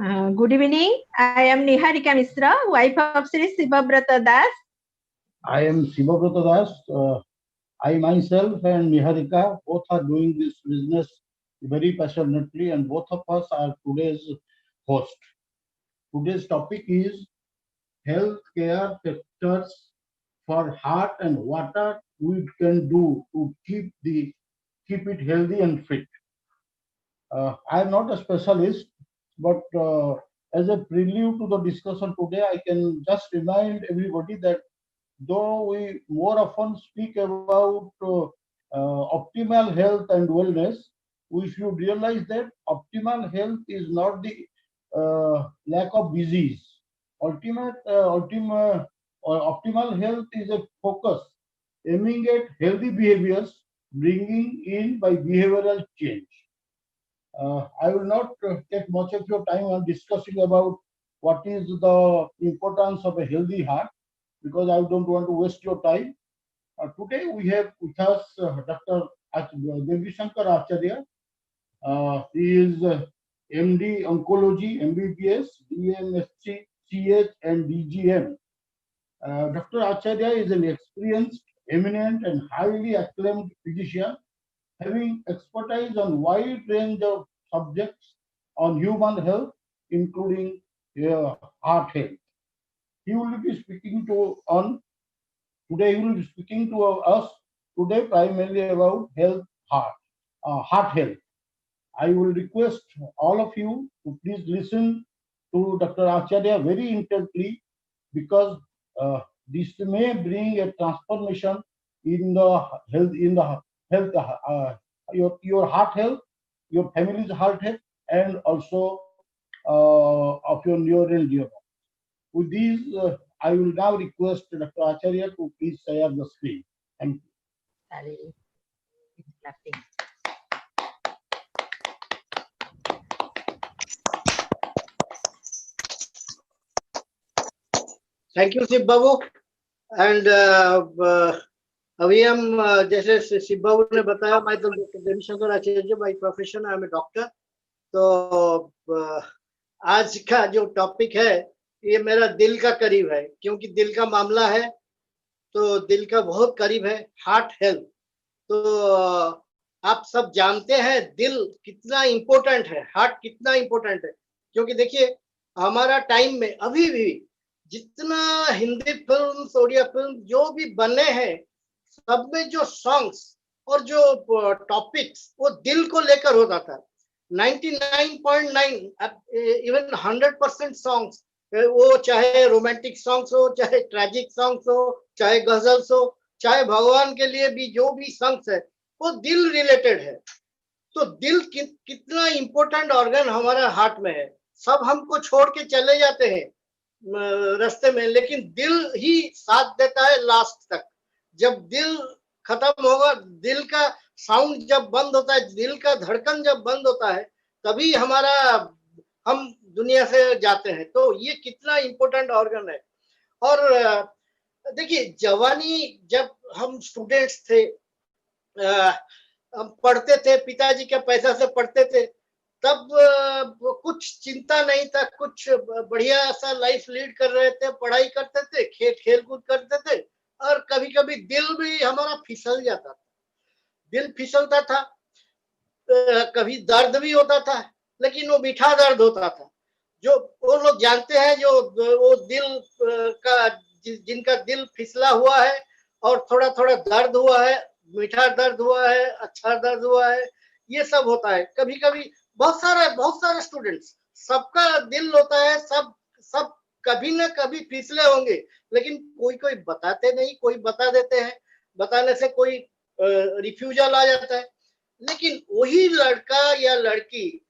Good evening. I am Niharika Misra, wife of Sri Sivabrata Das. I am Sivabrata Das. I myself and Niharika both are doing this business very passionately, and both of us are today's host. Today's topic is healthcare factors for heart and what we can do to keep it healthy and fit. I am not a specialist, but as a prelude to the discussion today, I can just remind everybody that though we more often speak about optimal health and wellness, we should realize that optimal health is not the lack of disease. Optimal health is a focus aiming at healthy behaviors, bringing in by behavioral change. I will not take much of your time on discussing about what is the importance of a healthy heart because I don't want to waste your time. Today we have with us Dr. Devi Shankar Acharya. He is MD Oncology, MBBS, DMSc, CH, and DGM. Dr. Acharya is an experienced, eminent, and highly acclaimed physician having expertise on wide range of subjects on human health, including heart health. He will be speaking to on Today he will be speaking to us today primarily about heart health. I will request all of you to please listen to Dr. Acharya very intently because this may bring a transformation in the health your heart health, your family's heart health, and also of your near and dear. With these, I will now request Dr. Acharya to please share the screen. Thank you. Sorry, it's clapping. Thank you Shiv Babu and अभी हम जैसे शिव बाबू ने बताया मैं तो doctor Devishankar Acharya by profession I am a doctor. तो आज का जो टॉपिक है ये मेरा दिल का करीब है क्योंकि दिल का मामला है तो दिल का बहुत करीब है हार्ट हेल्थ। तो आप सब जानते हैं दिल कितना इम्पोर्टेंट है, हार्ट कितना इम्पोर्टेंट है क्योंकि देखिए हमारा टाइम में अभी भी जितना हिंदी फिल्म उड़िया फिल्म जो भी बने हैं सब में जो सॉन्ग्स और जो टॉपिक्स वो दिल को लेकर होता था। 99.9 इवन 100% सॉन्ग्स वो चाहे रोमांटिक सॉन्ग्स हो, चाहे ट्रेजिक सॉन्ग्स हो, चाहे गजल्स हो, चाहे भगवान के लिए भी जो भी सॉन्ग्स है वो दिल रिलेटेड है। तो दिल कितना इम्पोर्टेंट ऑर्गन हमारा हार्ट में है। सब हमको छोड़ के चले जाते हैं रास्ते में लेकिन दिल ही साथ देता है लास्ट तक। जब दिल खत्म होगा, दिल का साउंड जब बंद होता है, दिल का धड़कन जब बंद होता है तभी हम दुनिया से जाते हैं। तो ये कितना इम्पोर्टेंट ऑर्गन है। और देखिए जवानी जब हम स्टूडेंट्स थे हम पढ़ते थे, पिताजी के पैसा से पढ़ते थे, तब कुछ चिंता नहीं था, कुछ बढ़िया सा लाइफ लीड कर रहे थे, पढ़ाई करते थे, खेल कूद करते थे और कभी कभी दिल भी हमारा फिसल जाता था, दिल फिसलता था, कभी दर्द भी होता था लेकिन वो मीठा दर्द होता था। जो वो लोग जानते हैं जो वो दिल का जिनका दिल फिसला हुआ है और थोड़ा थोड़ा दर्द हुआ है, मीठा दर्द हुआ है, अच्छा दर्द हुआ है, ये सब होता है। कभी कभी बहुत सारे स्टूडेंट्स सबका दिल होता है, सब कभी ना कभी फिसले होंगे लेकिन कोई बताते नहीं, कोई बता देते हैं, बताने से कोई रिफ्यूजल आ जाता है। लेकिन वही लड़का या लड़की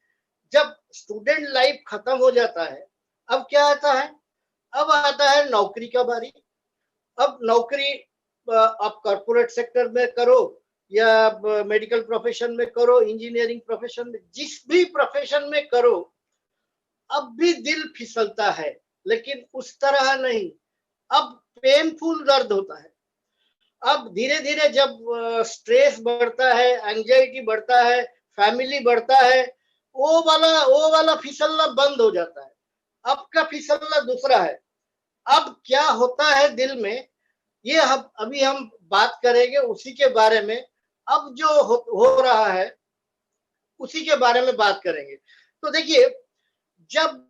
जब स्टूडेंट लाइफ खत्म हो जाता है अब क्या आता है, अब आता है नौकरी का बारी। अब नौकरी आप कॉर्पोरेट सेक्टर में करो या मेडिकल प्रोफेशन में करो, इंजीनियरिंग प्रोफेशन में, जिस भी प्रोफेशन में करो, अब भी दिल फिसलता है लेकिन उस तरह नहीं। अब पेनफुल दर्द होता है। अब धीरे धीरे जब स्ट्रेस बढ़ता है, एंजाइटी बढ़ता है, फैमिली बढ़ता है, वो वाला फिसलना बंद हो जाता है। अब का फिसलना दूसरा है। अब क्या होता है दिल में, ये अभी हम बात करेंगे उसी के बारे में। अब जो हो रहा है उसी के बारे में बात करेंगे। तो देखिए, जब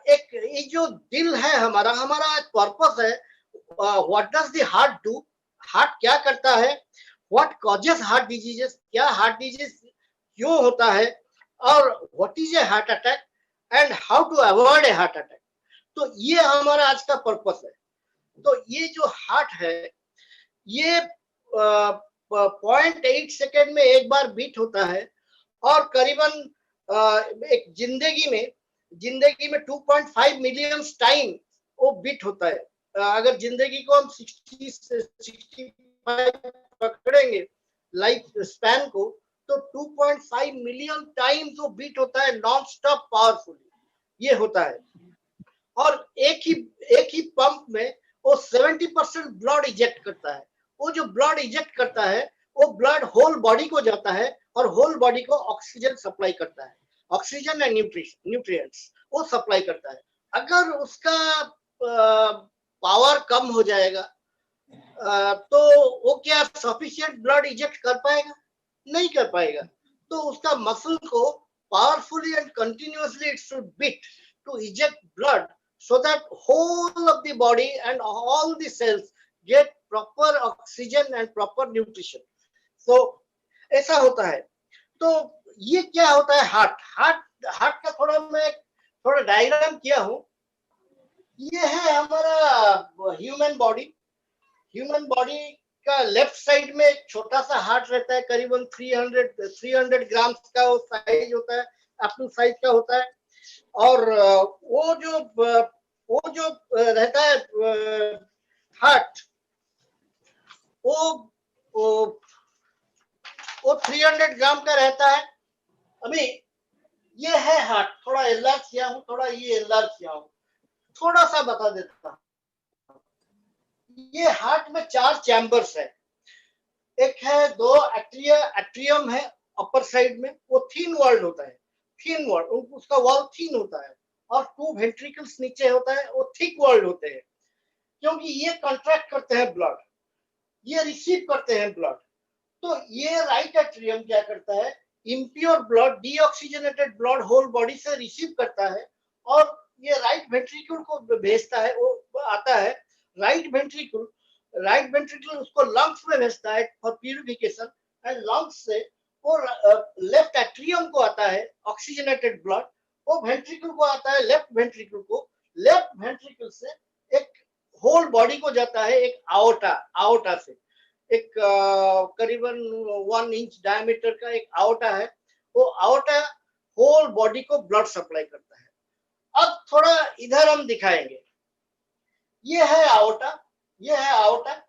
एक ये जो दिल है हमारा हमारा पर्पस है। What does the heart do? Heart क्या करता है? What causes heart diseases? क्या हार्ट डिजीज क्यों होता है? और what is a heart attack and how to avoid a heart attack? तो ये हमारा आज का पर्पस है। तो ये जो हार्ट है, ये 0.8 सेकेंड में एक बार बीट होता है और करीबन एक जिंदगी में 2.5 मिलियन टाइम वो बीट होता है। अगर जिंदगी को हम 65 पकड़ेंगे लाइफ स्पैन को, तो 2.5 मिलियन टाइम्स वो बीट होता है नॉन स्टॉप पावरफुली। ये होता है। और एक ही पंप में वो 70% ब्लड इजेक्ट करता है। वो जो ब्लड इजेक्ट करता है वो ब्लड होल बॉडी को जाता है और होल बॉडी को ऑक्सीजन सप्लाई करता है। ऑक्सीजन एंड न्यूट्रिएंट्स वो सप्लाई करता है। अगर उसका पावर कम हो जाएगा तो वो क्या सफिशिएंट ब्लड इजेक्ट कर पाएगा? नहीं कर पाएगा। तो उसका मसल को powerfully and continuously it should beat to eject blood so that whole of the body and all the cells get proper oxygen and proper nutrition. So ऐसा होता है। तो ये क्या होता है? हार्ट का थोड़ा डायग्राम किया हूं। ये है हमारा ह्यूमन बॉडी का लेफ्ट साइड में एक छोटा सा हार्ट रहता है, करीबन 300 ग्राम का वो साइज होता है, एप्पल साइज का होता है। और वो जो रहता है हार्ट, वो 300 ग्राम का रहता है। अभी ये है हार्ट, थोड़ा एनलार्ज किया हूं, थोड़ा ये एनलार्ज किया हूं, थोड़ा सा बता देता हूं। ये हार्ट में 4 चैम्बर्स है। एक है 2 एट्रियम है अपर साइड में, वो थीन वॉल्ड होता है, थीन वॉल्ड, उसका वॉल थीन होता है। और 2 वेंट्रिकल्स नीचे होता है, वो थिक वॉल्ड होते हैं, क्योंकि ये कॉन्ट्रैक्ट करते हैं ब्लड, ये रिसीव करते हैं ब्लड। तो ये राइट एट्रियम क्या करता है? Impure blood, deoxygenated blood whole body से रिसीव करता है और ये राइट वेंट्रिकल को भेजता है, वो आता है राइट वेंट्रिकल उसको लंग्स में भेजता है फॉर प्यूरिफिकेशन, एंड लंग्स से वो लेफ्ट एट्रियम को आता है ऑक्सीजनेटेड ब्लड, वो वेंट्रिकल को आता है लेफ्ट वेंट्रिकल से एक होल बॉडी को जाता है एक आओटा से। एक करीबन 1 इंच डायमीटर का एक आओटा है, वो आओटा होल बॉडी को ब्लड सप्लाई करता है। अब थोड़ा इधर हम दिखाएंगे। ये है आओटा, ये आओटा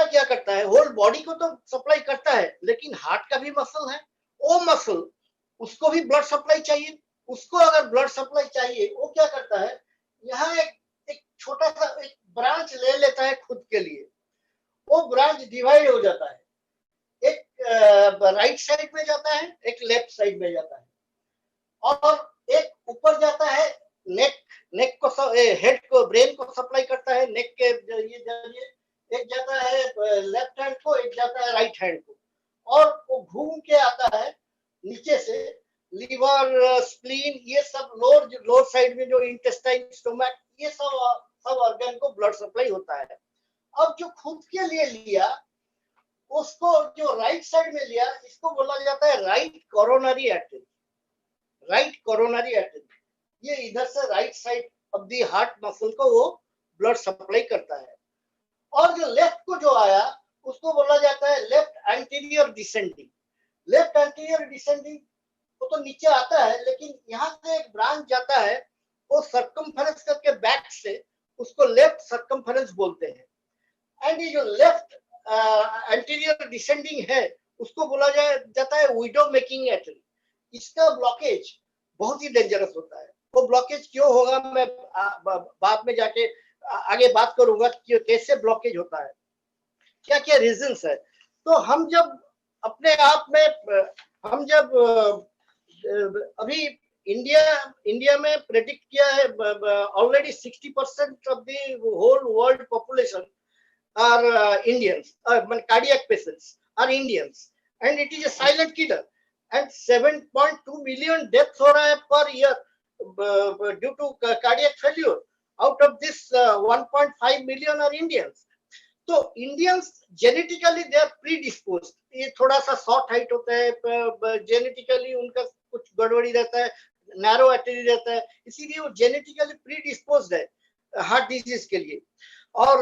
क्या करता है? होल बॉडी को तो सप्लाई करता है, लेकिन हार्ट का भी मसल है, वो मसल उसको भी ब्लड सप्लाई चाहिए। उसको अगर ब्लड सप्लाई चाहिए, वो क्या करता है? यहाँ एक छोटा सा एक ब्रांच ले लेता है खुद के लिए। वो ब्रांच डिवाइड हो जाता है, एक राइट साइड में जाता है, एक लेफ्ट साइड में जाता है, और एक ऊपर जाता है नेक को, हेड को, ब्रेन को सप्लाई करता है नेक के ये जरिए। एक जाता है लेफ्ट हैंड को, एक जाता है राइट हैंड को, और वो घूम के आता है नीचे से लीवर, स्प्लीन, ये सब लोअर साइड में जो इंटेस्टाइन, स्टोमक, ये सब ऑर्गन को ब्लड सप्लाई होता है। अब जो खुद के लिए लिया, उसको जो राइट साइड में लिया, इसको बोला जाता है राइट कोरोनरी आर्टरी। ये इधर से right side of the heart muscle को वो ब्लड सप्लाई करता है। और जो लेफ्ट को जो आया, उसको बोला जाता है लेफ्ट एंटीरियर डिसेंडिंग। वो तो नीचे आता है, लेकिन यहाँ से एक ब्रांच जाता है, वो सर्कमफेरेंस करके बैक से, उसको लेफ्ट सर्कमफेरेंस बोलते हैं। एंड ये जो लेफ्ट एंटीरियर डिसेंडिंग है, उसको बोला जाता है विडो मेकिंग आर्टरी। इसका ब्लॉकेज बहुत ही डेंजरस होता है। वो ब्लॉकेज क्यों होगा, मैं बाद में जाके आगे बात करूंगा कि कैसे ब्लॉकेज होता है, क्या क्या रीजंस है। तो हम जब अपने आप में हम जब अभी इंडिया में प्रेडिक्ट किया है already 60% of the whole world population are Indians, cardiac patients are Indians, and it is a silent killer, and 7.2 million death हो रहा है per year due to cardiac failure. Out of this 1.5 million are Indians. तो Indians genetically they are predisposed. ये थोड़ा सा short height होता है, genetically उनका कुछ गड़बड़ी रहता है, नैरो आर्टरी रहता है, इसीलिए वो जेनेटिकली प्रीडिस्पोज्ड है हार्ट डिजीज के लिए. और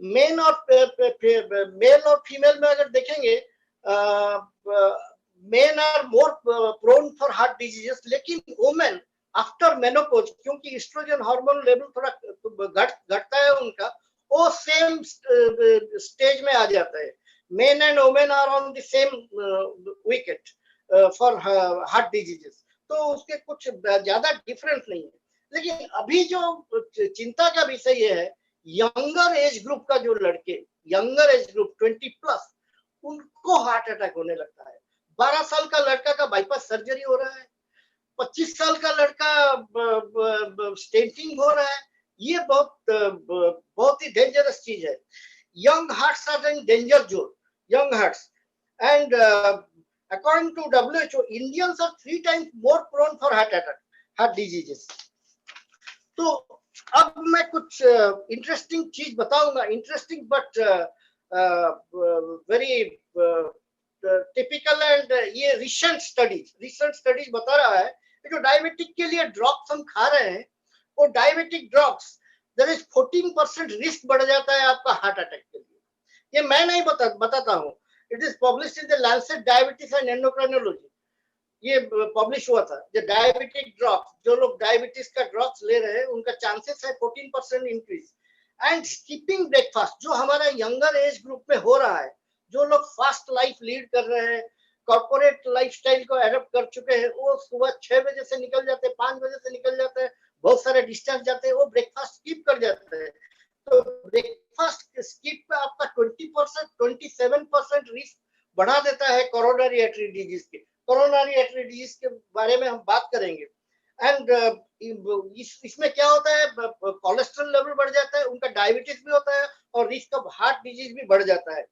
मेल और फीमेल में अगर देखेंगे, men are more prone for heart diseases, लेकिन वुमेन आफ्टर मेनोपॉज, क्योंकि एस्ट्रोजन हार्मोन लेवल थोड़ा घटता है उनका, वो सेम स्टेज में आ जाता है. Men and women are on the same wicket for heart diseases. तो उसके कुछ ज्यादा डिफरेंस नहीं है. लेकिन अभी जो चिंता का विषय ये है, यंगर एज ग्रुप का जो लड़के, यंगर एज ग्रुप 20+, उनको हार्ट अटैक होने लगता है. 12 साल का लड़का का बाईपास सर्जरी हो रहा है, 25 साल का लड़का स्टेंटिंग हो रहा है. ये बहुत ही डेंजरस चीज है. Young hearts are in danger zone, young hearts. And according to WHO, Indians are 3 times more prone for heart diseases. तो अब मैं कुछ इंटरेस्टिंग चीज बताऊंगा, interesting but very typical. And ये रिसेंट स्टडीज बता रहा है कि जो डायबिटिक के लिए ड्रग्स हम खा रहे हैं, वो diabetic drugs, there is 14% risk बढ़ जाता है आपका हार्ट अटैक के लिए. ये मैं नहीं बताता हूँ, it is published in the Lancet diabetes and endocrinology. ये पब्लिश हुआ था. जो डायबिटिक ड्रग्स, जो लोग डायबिटीज का ड्रग्स ले रहे हैं, उनका चांसेस है 14% इंक्रीज. एंड स्किपिंग ब्रेकफास्ट जो हमारा यंगर एज ग्रुप में हो रहा है, जो लोग फास्ट लाइफ लीड कर रहे हैं, कॉर्पोरेट लाइफस्टाइल को एडॉप्ट कर चुके हैं, वो सुबह 6 बजे से निकल जाते हैं, 5 बजे से निकल जाते हैं, बहुत सारे डिस्टेंस जाते हैं, वो ब्रेकफास्ट स्किप कर जाते हैं. तो ब्रेकफास्ट स्किप पे आपका 20%, 27% रिस्क बढ़ा देता है कोरोनरी आर्टरी डिजीज के. कोरोनरी आर्टरी डिजीज के बारे में हम बात करेंगे. एंड इसमें क्या होता है, कोलेस्ट्रॉल लेवल बढ़ जाता है, उनका डायबिटीज भी होता है, और रिस्क ऑफ हार्ट डिजीज भी बढ़ जाता है.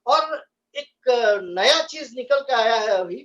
और एक नया चीज निकल के आया है अभी,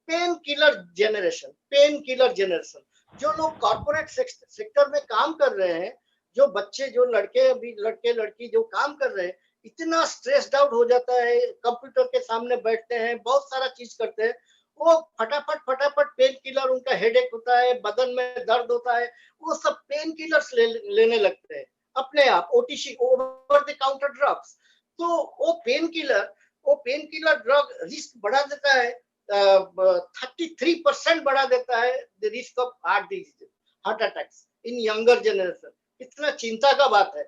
पेन किलर जेनरेशन. जो लोग कॉर्पोरेट सेक्टर में काम कर रहे हैं, जो बच्चे, जो लड़के लड़की जो काम कर रहे हैं, इतना स्ट्रेस्ड आउट हो जाता है, कंप्यूटर के सामने बैठते हैं, बहुत सारा चीज करते हैं, वो फटाफट पेन किलर, उनका हेडेक होता है, बदन में दर्द होता है, वो सब पेन किलर्स लेने लगते हैं अपने आप, OTC, over the counter drugs. तो वो पेन किलर ड्रग रिस्क बढ़ा देता है, 33% बढ़ा देता है the risk of heart attacks in younger generation. इतना चिंता का बात है.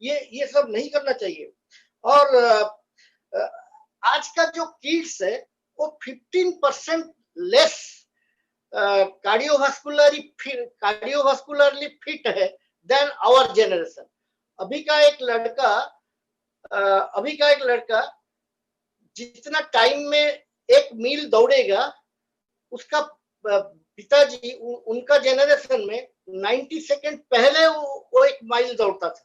ये सब नहीं करना चाहिए. और आज का जो किड्स है, वो 15% लेस कार्डियोवास्कुलरली फिट है देन आवर जनरेशन. अभी का एक लड़का जितना टाइम में 1 मील दौड़ेगा, उसका पिताजी उनका जनरेशन में 90 सेकंड पहले वो 1 माइल दौड़ता था.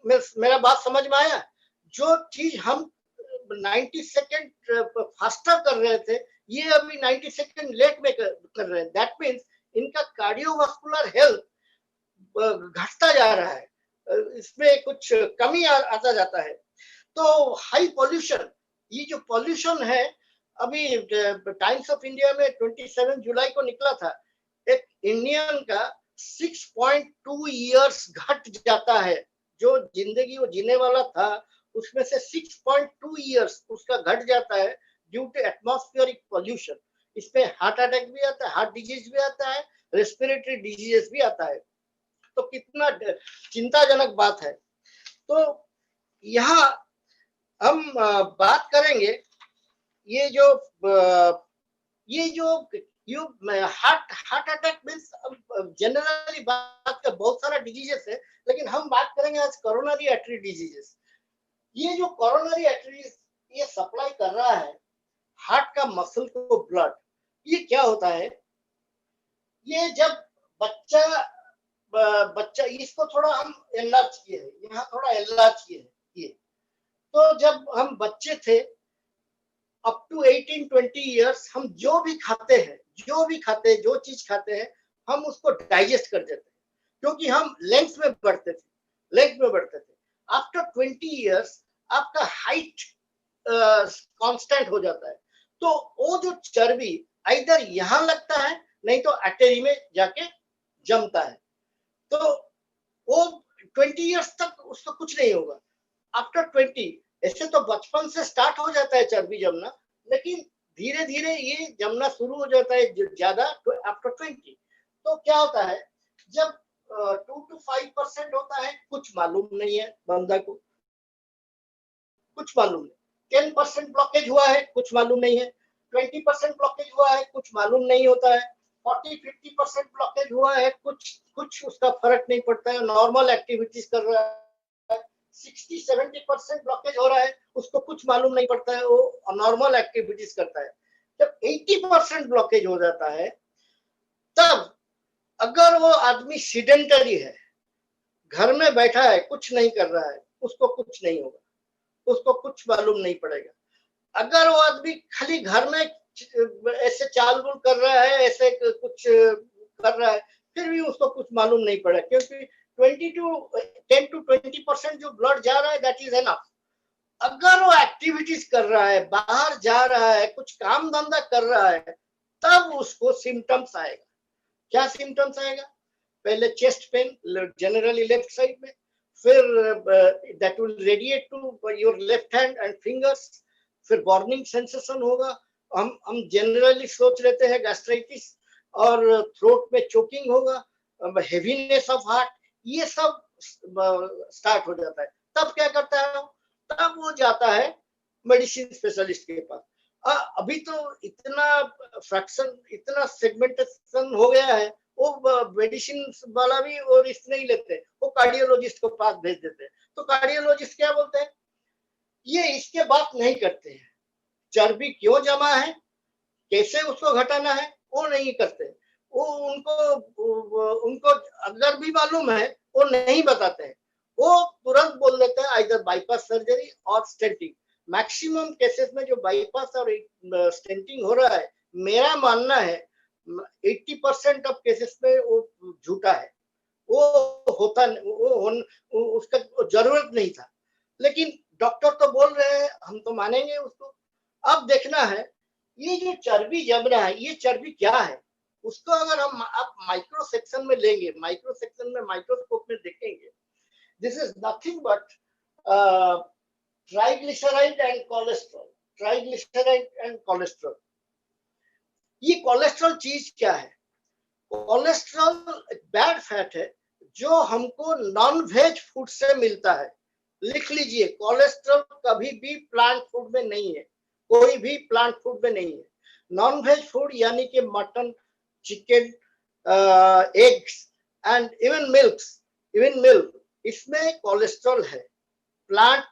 मेरा बात समझ में आया? जो चीज हम 90 सेकंड फास्टर कर रहे थे, ये अभी 90 सेकंड लेट में कर रहे हैं. दैट मीन्स इनका कार्डियोवास्कुलर हेल्थ घटता जा रहा है, इसमें कुछ कमी आता जाता है. तो हाई पॉल्यूशन, ये जो पॉल्यूशन है, अभी टाइम्स ऑफ इंडिया में 27 जुलाई को निकला था, एक इंडियन का 6.2 इयर्स घट जाता है. जो जिंदगी वो जीने वाला था, उसमें से 6.2 इयर्स उसका घट जाता है ड्यू टू एटमॉस्फेरिक पॉल्यूशन. इसमें हार्ट अटैक भी आता है, हार्ट डिजीज भी आता है, रेस्पिरेटरी डिजीजेस भी आता है. तो कितना चिंताजनक बात है. तो यहाँ हम बात करेंगे, ये जो हार्ट अटैक मीन्स जनरली बात का बहुत सारा डिजीजेस है, लेकिन हम बात करेंगे आज कोरोनरी आर्टरी डिजीजेस. ये जो कोरोनरी आर्टरी ये सप्लाई कर रहा है हार्ट का मसल को ब्लड, ये क्या होता है, ये जब बच्चा इसको थोड़ा हम एनलार्ज किए हैं, यहाँ थोड़ा एनलार्ज किए हैं ये। तो जब हम बच्चे थे अप टू 18-20 इयर्स, हम जो भी खाते हैं, जो चीज खाते हैं, हम उसको डाइजेस्ट कर देते हैं, क्योंकि हम लेंथ में बढ़ते थे। आफ्टर 20 इयर्स आपका हाइट कांस्टेंट हो जाता है, तो वो जो चर्बी इधर यहाँ लगता है, नहीं तो आर्टरी में जाके जमता है। तो वो 20 इयर्स तक उसको कुछ नहीं होगा। आफ्टर 20, ऐसे तो बचपन से स्टार्ट हो जाता है चर्बी जमना, लेकिन धीरे धीरे ये जमना शुरू हो जाता है ज्यादा आफ्टर 20। तो क्या होता है, जब 2 to 5% होता है, कुछ मालूम नहीं है बंदा को, कुछ मालूम नहीं। 10% ब्लॉकेज हुआ है, कुछ मालूम नहीं है। 20% ब्लॉकेज हुआ है, कुछ मालूम नहीं होता है। 40-50% ब्लॉकेज हुआ है, कुछ उसका फर्क नहीं पड़ता है, नॉर्मल एक्टिविटीज कर रहा है। 60-70% ब्लॉकेज हो रहा है, उसको कुछ मालूम नहीं पड़ता है, वो नॉर्मल एक्टिविटीज करता है। जब 80% ब्लॉकेज हो जाता है, तब अगर वो आदमी सीडेंटरी है, घर में बैठा है, कुछ नहीं कर रहा है, उसको कुछ नहीं होगा, उसको कुछ मालूम नहीं पड़ेगा। अगर वो आदमी खाली घर में ऐसे चाल बुल कर रहा है, ऐसे कुछ कर रहा है, फिर भी उसको कुछ मालूम नहीं पड़ा, क्योंकि 10 to 20% जो ब्लड जा रहा है, दैट इज एनफ। अगर वो एक्टिविटीज कर रहा है, बाहर जा रहा है, कुछ काम धंधा कर रहा है, तब उसको सिम्टम्स आएगा। क्या सिम्टम्स आएगा? पहले chest pain, generally left side में, फिर that will radiate to your left hand and fingers, फिर बर्निंग सेंसेशन होगा। हम जनरली सोच लेते हैं गैस्ट्राइटिस, और थ्रोट में चोकिंग होगा, हेवीनेस ऑफ हार्ट, ये सब स्टार्ट हो जाता है। तब क्या करता है, तब वो जाता है मेडिसिन स्पेशलिस्ट के पास। अभी तो इतना फ्रैक्शन, इतना सेगमेंटेशन हो गया है, वो मेडिसिन वाला भी वो रिस्क नहीं लेते, वो कार्डियोलॉजिस्ट को पास भेज देते हैं। तो कार्डियोलॉजिस्ट क्या बोलते हैं, ये इसके बात नहीं करते हैं, चर्बी क्यों जमा है, कैसे उसको घटाना है, वो नहीं करते। वो उनको अगर भी मालूम है, वो नहीं बताते हैं, वो तुरंत बोल देते हैं आइदर बाईपास सर्जरी और स्टेंटिंग। मैक्सिमम केसेस में जो बाईपास और स्टेंटिंग हो रहा है, मेरा मानना है 80% ऑफ केसेस में वो झूठा है, वो होता उसका जरूरत नहीं था, लेकिन डॉक्टर तो बोल रहे हैं, हम तो मानेंगे उसको। अब देखना है, ये जो चर्बी जम रहा है, ये चर्बी क्या है, उसको अगर आप माइक्रो सेक्शन में लेंगे, माइक्रो सेक्शन में माइक्रोस्कोप में देखेंगे, this is nothing but triglyceride and cholesterol. Triglyceride and cholesterol, ये कोलेस्ट्रॉल चीज क्या है? कोलेस्ट्रॉल एक बैड फैट है जो हमको नॉन वेज फूड से मिलता है। लिख लीजिए, कोलेस्ट्रॉल कभी भी प्लांट फूड में नहीं है, कोई भी प्लांट फूड में नहीं है। नॉन वेज फूड यानी कि mutton, chicken, eggs and even milk, इसमें कोलेस्ट्रॉल है। प्लांट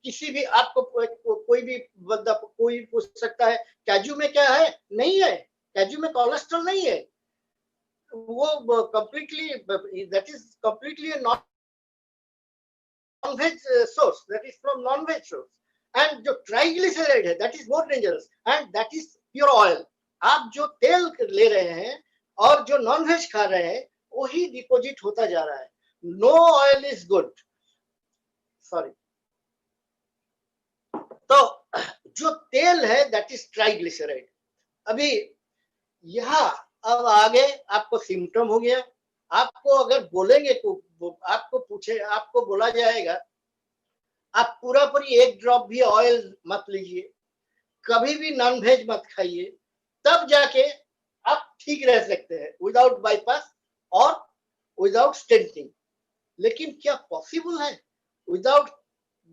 किसी भी, आपको कोई भी बंदा, कोई पूछ सकता है काजू में क्या है, नहीं है, काजू में कोलेस्ट्रॉल नहीं है, वो completely, that is completely a non-veg source, that is from non-veg source. And जो ट्राइग्लिसराइड है, that is more dangerous, and that is pure oil. आप जो तेल ले रहे हैं और जो नॉन-वेज खा रहे हैं, वही डिपोजिट होता जा रहा है। No oil is good. Sorry. तो जो तेल है, that is ट्राइग्लिसराइड। अभी यहाँ अब आगे आपको सिम्टम हो गया। आपको अगर बोलेंगे तो आपको पूछे, आपको बोला जाएगा आप पूरा पूरी एक ड्रॉप भी ऑयल मत लीजिए, कभी भी नॉन वेज मत खाइए, तब जाके आप ठीक रह सकते हैं विदाउट बाईपास और विदाउट स्टेंटिंग। लेकिन क्या पॉसिबल है विदाउट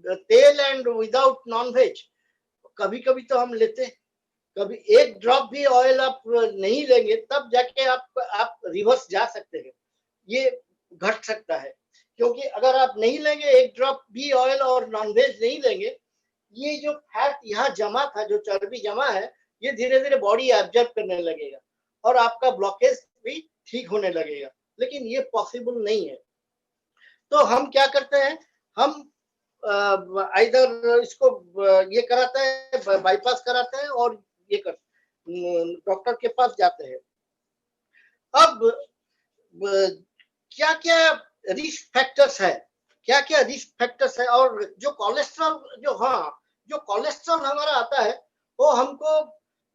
तेल एंड विदाउट नॉन वेज? कभी कभी तो हम लेते हैं, कभी एक ड्रॉप भी ऑयल आप नहीं लेंगे, तब जाके आप रिवर्स जा सकते हैं, ये घट सकता है। क्योंकि अगर आप नहीं लेंगे एक ड्रॉप भी ऑयल और नॉनवेज नहीं लेंगे, ये जो फैट यहाँ जमा था, जो चर्बी जमा है, ये धीरे धीरे बॉडी एब्जॉर्ब करने लगेगा और आपका ब्लॉकेज भी ठीक होने लगेगा, लेकिन ये पॉसिबल नहीं है। तो हम क्या करते हैं, हम इधर इसको ये कराते हैं, बाईपास कराते हैं और ये कर डॉक्टर के पास जाते हैं। अब क्या क्या रिस्क फैक्टर्स है, क्या क्या रिस्क फैक्टर्स है, और जो कोलेस्ट्रॉल जो कोलेस्ट्रॉल हमारा आता है वो हमको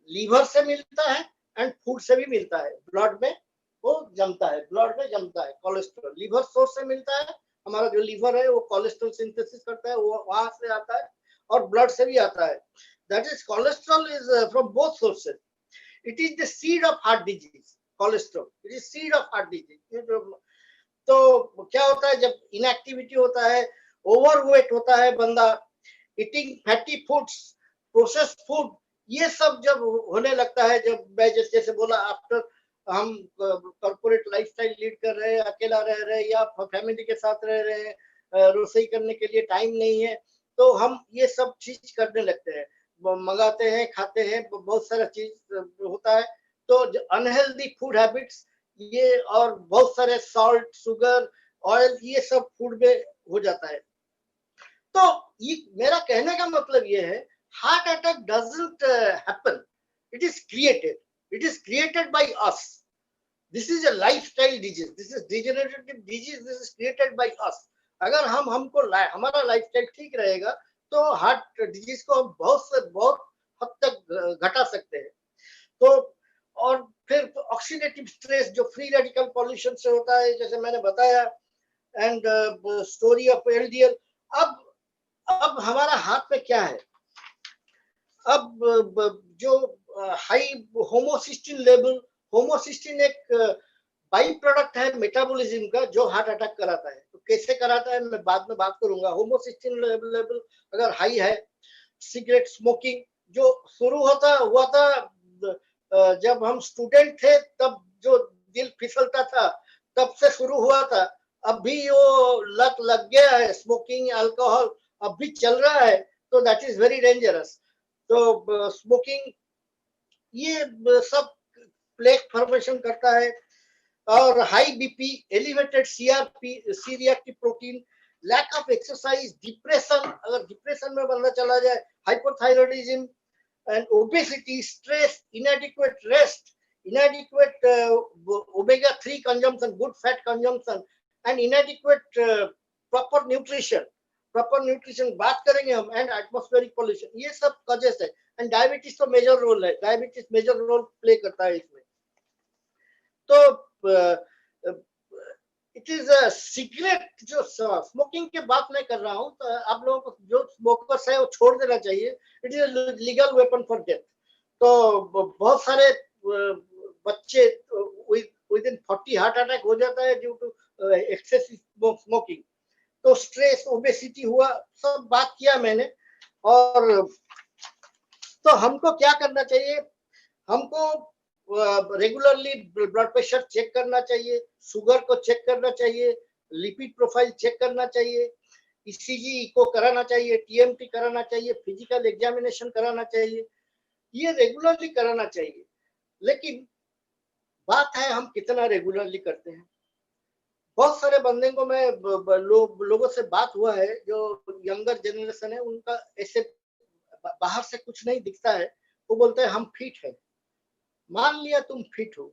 लीवर से मिलता है एंड फूड से भी मिलता है। ब्लड में वो जमता है, ब्लड में जमता है कोलेस्ट्रॉल, लीवर सोर्स से मिलता है। हमारा जो लीवर है वो कोलेस्ट्रॉल सिंथेसिस करता है, वो वहां से आता है, और ब्लड से भी आता है। That is cholesterol is from both sources. It is the seed of heart disease, cholesterol it is seed of heart disease. तो क्या होता है, जब इनएक्टिविटी होता है, ओवरवेट होता है बंदा, eating fatty foods, processed food, ये सब जब होने लगता है, जब मैं जैसे बोला, आफ्टर हम कॉर्पोरेट लाइफस्टाइल लीड कर रहे हैं, अकेला रह रहे हैं या फैमिली के साथ रह रहे हैं, रसोई करने के लिए टाइम नहीं है, तो हम ये सब चीज करने लगते हैं, मंगाते हैं, खाते हैं, बहुत सारा चीज होता है। तो अनहेल्दी फूड हैबिट्स ये, और बहुत सारे सॉल्ट, शुगर, ऑयल, ये सब फूड में हो जाता है। तो ये मेरा कहने का मतलब ये है, heart attack doesn't happen, it is created, it is created by us. This is a lifestyle disease, this is degenerative disease, this is created by us. अगर हमको हमारा लाइफस्टाइल ठीक रहेगा तो हार्ट डिजीज को हम बहुत से बहुत हद तक घटा सकते हैं। तो और फिर ऑक्सीडेटिव स्ट्रेस जो फ्री रेडिकल पॉल्यूशन से होता है, जैसे मैंने बताया, एंड स्टोरी ऑफ एलडीएल। अब हमारा हाथ में क्या है, अब जो हाई होमोसिस्टिन लेवल, होमोसिस्टिन एक बाई प्रोडक्ट है मेटाबॉलिज्म का, जो हार्ट अटैक कराता है। तो कैसे कराता है मैं बाद में बात करूंगा। होमोसिस्टिन लेवल अगर हाई है, सिगरेट स्मोकिंग जो शुरू हुआ था जब हम स्टूडेंट थे, तब जो दिल फिसलता था तब से शुरू हुआ था, अब भी वो लत लग गया है, स्मोकिंग, अल्कोहल अब भी चल रहा है, तो दैट इज वेरी डेंजरस। तो स्मोकिंग ये सब प्लेक फॉर्मेशन करता है, और high BP, elevated CRP, C reactive protein, lack of exercise, depression, अगर डिप्रेशन में बंदा चला जाए, hypothyroidism and obesity, stress, inadequate rest, inadequate omega-3 consumption, good fat consumption, and inadequate proper nutrition बात करेंगे हम, एंड एटमॉस्फेरिक पोल्यूशन, ये सब कॉजेस है। एंड डायबिटीज तो मेजर रोल है, डायबिटीज मेजर रोल प्ले करता है इसमें। तो इट इज अ सिगरेट, जो स्मोकिंग की बात मैं कर रहा हूँ, तो आप लोगों को जो स्मोकर्स है वो छोड़ देना चाहिए। It is legal weapon for death. तो बहुत सारे बच्चे विद इन 40 हार्ट अटैक हो जाता है ड्यू टू एक्सेसिव स्मोकिंग। तो स्ट्रेस, ओबेसिटी हुआ, सब बात किया मैंने। और तो हमको क्या करना चाहिए, हमको रेगुलरली ब्लड प्रेशर चेक करना चाहिए, शुगर को चेक करना चाहिए, लिपिड प्रोफाइल चेक करना चाहिए, ईसीजी को कराना चाहिए, टीएमटी कराना चाहिए, फिजिकल एग्जामिनेशन कराना चाहिए, ये रेगुलरली कराना चाहिए। लेकिन बात है हम कितना रेगुलरली करते हैं। बहुत सारे बंदे को मैं लोगों से बात हुआ है, जो यंगर जनरेशन है, उनका ऐसे बाहर से कुछ नहीं दिखता है, वो बोलते हैं हम फिट है। मान लिया तुम फिट हो,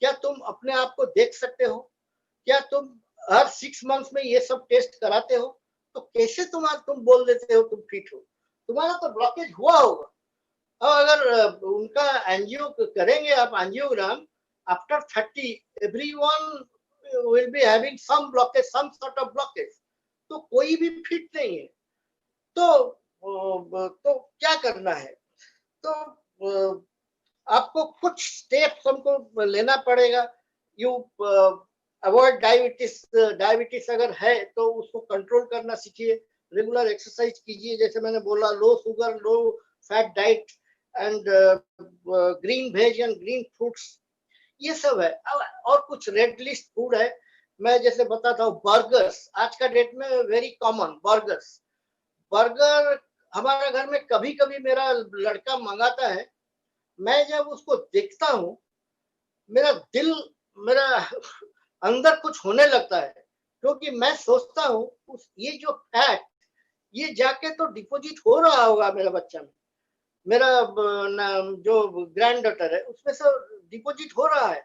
क्या तुम अपने आप को देख सकते हो? क्या तुम हर 6 मंथ्स में ये सब टेस्ट कराते हो? तो कैसे तुम बोल देते हो तुम फिट हो? तुम्हारा तो ब्लॉकेज हुआ होगा। और अगर उनका एंजियो करेंगे आप, angiogram, after 30 everyone will be having some blockage, some sort of blockage. तो कोई भी फिट नहीं है। तो क्या करना है? तो आपको कुछ स्टेप्स हमको लेना पड़ेगा। यू अवॉइड डायबिटीज अगर है तो उसको कंट्रोल करना सीखिए, रेगुलर एक्सरसाइज कीजिए, जैसे मैंने बोला, low sugar, low fat diet, and green veg and green fruits, ये सब है। और कुछ रेड लिस्ट फूड है, मैं जैसे बताता हूँ, बर्गर्स आज का डेट में वेरी कॉमन। बर्गर हमारे घर में कभी कभी मेरा लड़का मंगाता है, मैं जब उसको देखता हूँ, मेरा दिल, मेरा अंदर कुछ होने लगता है, क्योंकि मैं सोचता हूँ उस ये जो फैट, ये जाके तो डिपॉजिट हो रहा होगा मेरा बच्चा में, मेरा जो ग्रैंड डॉटर है उसमें से डिपॉजिट हो रहा है।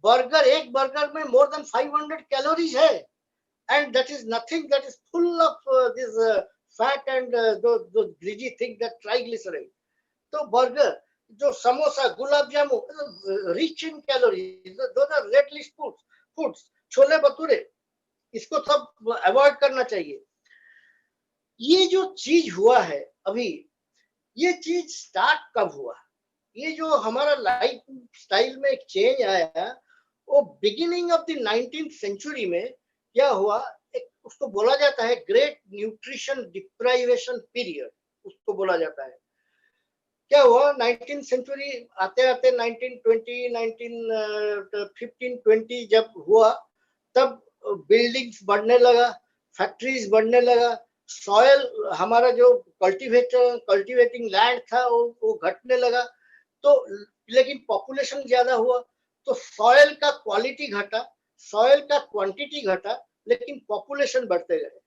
बर्गर, एक बर्गर में मोर देन 500 कैलोरीज है, and that is nothing, that is full of this fat and those greasy things, that triglyceride। तो बर्गर, जो samosa, gulab jamun, rich in calories, those are red list foods. Chole bhature, इसको सब अवॉइड करना चाहिए। ये जो चीज हुआ है अभी, ये चीज स्टार्ट कब हुआ? ये जो हमारा लाइफ स्टाइल में एक चेंज आया, वो beginning of the 19th century में क्या हुआ, एक उसको बोला जाता है ग्रेट न्यूट्रिशन डिप्राइवेशन पीरियड, उसको बोला जाता है। क्या हुआ, 19th सेंचुरी आते आते 1920, 1520 जब हुआ, तब बिल्डिंग्स बढ़ने लगा, फैक्ट्रीज बढ़ने लगा, सॉयल, हमारा जो कल्टीवेटिंग लैंड था वो घटने लगा। तो लेकिन पॉपुलेशन ज्यादा हुआ, तो सॉयल का क्वालिटी घटा, सॉयल का क्वांटिटी घटा, लेकिन पॉपुलेशन बढ़ते गए।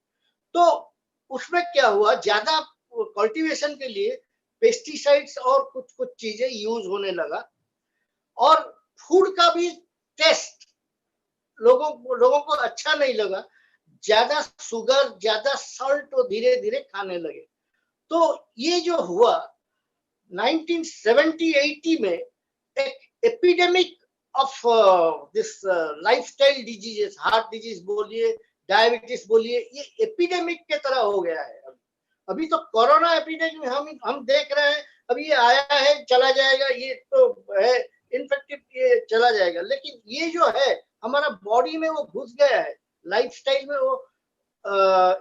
तो उसमें क्या हुआ, ज्यादा कल्टीवेशन के लिए पेस्टिसाइड्स और कुछ कुछ चीजें यूज होने लगा, और फूड का भी टेस्ट लोगों को अच्छा नहीं लगा, ज्यादा शुगर, ज्यादा सॉल्ट तो धीरे धीरे खाने लगे। तो ये जो हुआ 1970-80 में, एक epidemic of this lifestyle diseases, heart disease बोलिए, डायबिटीज बोलिए, ये एपिडेमिक के तरह हो गया है। अभी तो कोरोना एपिडेमिक हम देख रहे हैं, अभी ये आया है चला जाएगा, ये तो है इनफेक्टिव, ये चला जाएगा, लेकिन ये जो है हमारा बॉडी में वो घुस गया है, लाइफस्टाइल में वो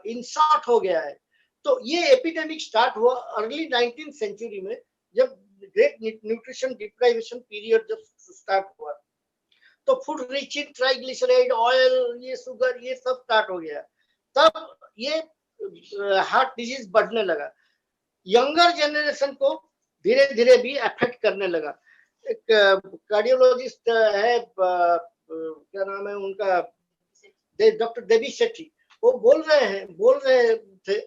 इंसर्ट हो गया है। तो ये एपिडेमिक स्टार्ट हुआ अर्ली 19th सेंचुरी में, जब ग्रेट न्यूट्रिशन डिप्राइवेशन पीरियड जब स्टार्ट हुआ, तो food rich in triglyceride, oil, ये शुगर, ये सब स्टार्ट हो गया। तब ये हार्ट डिजीज बढ़ने लगा, यंगर जनरेशन को धीरे धीरे भी अफेक्ट करने लगा। एक कार्डियोलॉजिस्ट है, क्या नाम है उनका, डॉक्टर देवी शेट्टी, वो बोल रहे थे,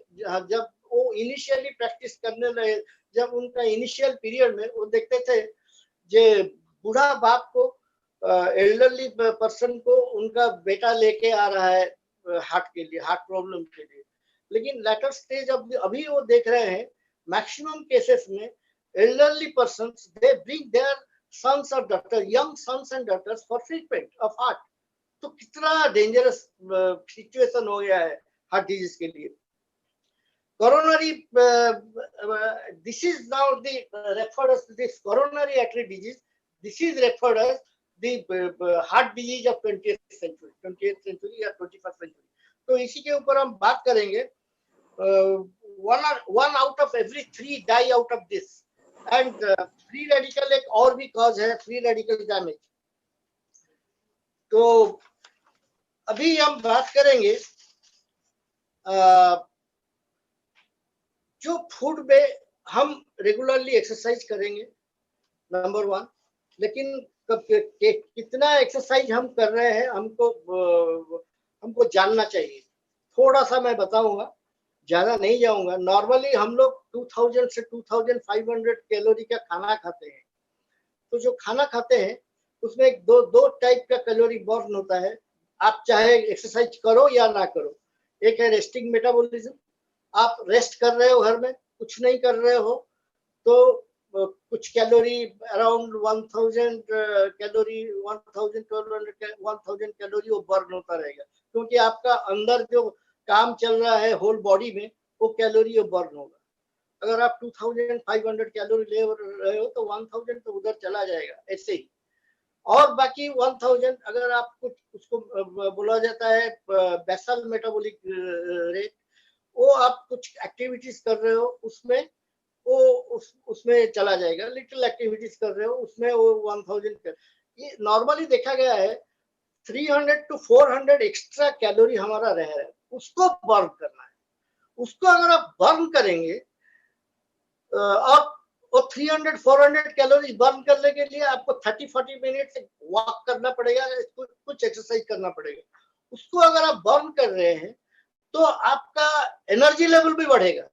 जब वो इनिशियली प्रैक्टिस करने लगे, जब उनका इनिशियल पीरियड में वो देखते थे जे बूढ़ा बाप को, एल्डरली पर्सन को उनका बेटा लेके आ रहा है हार्ट के लिए, हार्ट प्रॉब्लम के लिए, लेकिन लेटर स्टेज अभी वो देख रहे हैं मैक्सिमम केसेस में elderly persons they bring their sons और daughter, young sons and daughters for treatment of heart. तो कितना डेंजरस सिचुएशन हो गया है हार्ट डिजीज के लिए। Coronary, this is now the referred as this coronary artery disease, this is referred as the heart disease of 20th century या 21st century. तो इसी के ऊपर हम बात करेंगे। one out of every 3 die out of this, and free radical एक और भी कॉज है, फ्री रेडिकल डैमेज। तो अभी हम बात करेंगे जो फूड में हम रेगुलरली एक्सरसाइज करेंगे, नंबर 1, लेकिन कितना एक्सरसाइज हम कर रहे हैं हमको जानना चाहिए। थोड़ा सा मैं बताऊंगा, ज्यादा नहीं जाऊंगा। नॉर्मली हम लोग 2000 से 2500 कैलोरी का खाना खाते हैं। तो जो खाना खाते हैं उसमें दो टाइप का कैलोरी बर्न होता है, आप चाहे एक्सरसाइज करो या ना करो। एक है रेस्टिंग मेटाबॉलिज्म, आप रेस्ट कर रहे हो घर में, कुछ नहीं कर रहे हो, तो कुछ कैलोरी अराउंड 1000 कैलोरी, 1000 कैलोरी वो बर्न होता रहेगा, क्योंकि आपका अंदर जो काम चल रहा है होल बॉडी में, वो कैलोरी वो बर्न होगा। अगर आप 2500 कैलोरी ले रहे हो तो 1000 तो उधर चला जाएगा ऐसे ही। और बाकी 1000 अगर आप कुछ, उसको बोला जाता है बेसल मेटाबॉलिक रेट, वो आप कुछ एक्टिविटीज कर रहे हो उसमें वो उसमें चला जाएगा। लिटिल एक्टिविटीज कर रहे हो उसमें वो 1000 कर। ये नॉर्मली देखा गया है 300 to 400 एक्स्ट्रा कैलोरी हमारा रह रहा है, उसको बर्न करना है। उसको अगर आप बर्न करेंगे और और 300-400 कैलोरीज बर्न करने के लिए आपको 30-40 मिनट वॉक करना पड़ेगा, कुछ एक्सरसाइज करना पड़ेगा। उसको अगर आप बर्न कर रहे हैं तो आपका एनर्जी लेवल भी बढ़ेगा,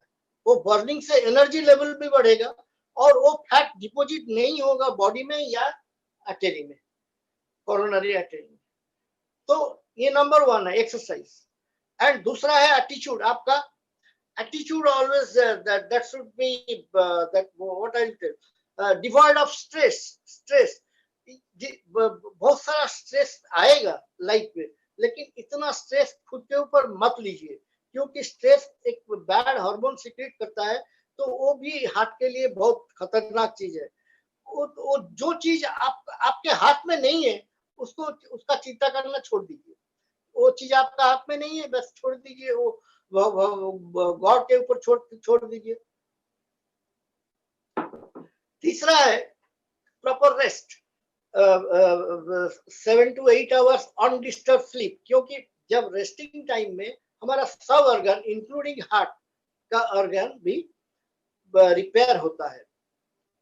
वो बर्निंग से एनर्जी लेवल भी बढ़ेगा और वो फैट डिपॉजिट नहीं होगा बॉडी में या आर्टरी में, कोरोनरी आर्टरी में। तो ये नंबर 1 है एक्सरसाइज। एंड दूसरा है एटीट्यूड। आपका attitude always that should be that what I tell devoid of stress। बहुत सारा स्ट्रेस आएगा लाइफ में, लेकिन इतना स्ट्रेस खुद के ऊपर मत लीजिए, क्योंकि स्ट्रेस एक बैड हार्मोन सीक्रेट करता है, तो वो भी हार्ट के लिए बहुत खतरनाक चीज है। वो जो चीज आपके हाथ में नहीं है उसको उसका चिंता करना छोड़ दीजिए। वो चीज आपका हाथ में नहीं है, बस छोड़ दीजिए, वो गॉड के ऊपर छोड़ दीजिए। तीसरा है proper rest, 7 to 8 hours undisturbed sleep, क्योंकि जब रेस्टिंग टाइम में हमारा सब ऑर्गन इंक्लूडिंग हार्ट का ऑर्गन भी रिपेयर होता है।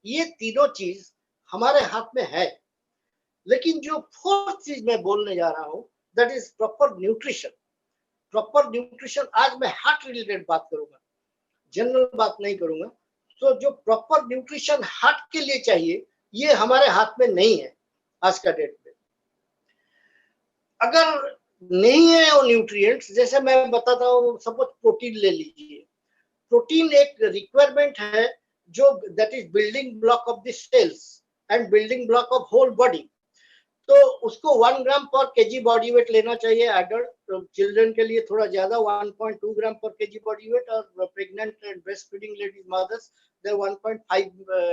ये तीनों चीज हमारे हाथ में है। लेकिन जो फोर्थ चीज मैं बोलने जा रहा हूं, that is proper nutrition. Proper nutrition, आज मैं हार्ट रिलेटेड बात करूंगा, जनरल बात नहीं करूंगा। तो जो प्रॉपर न्यूट्रिशन हार्ट के लिए चाहिए, ये हमारे हाथ में नहीं है आज का डेट में। अगर नहीं है वो न्यूट्रिएंट्स, जैसे मैं बताता हूँ, सपोज प्रोटीन ले लीजिए। प्रोटीन एक रिक्वायरमेंट है जो that is building block of the cells and building block of whole body. तो उसको 1 ग्राम पर केजी बॉडी वेट लेना चाहिए एडल्ट। चिल्ड्रन के लिए थोड़ा ज्यादा 1.2 gram per KG body weight, और pregnant and breast feeding ladies mothers दे 1.5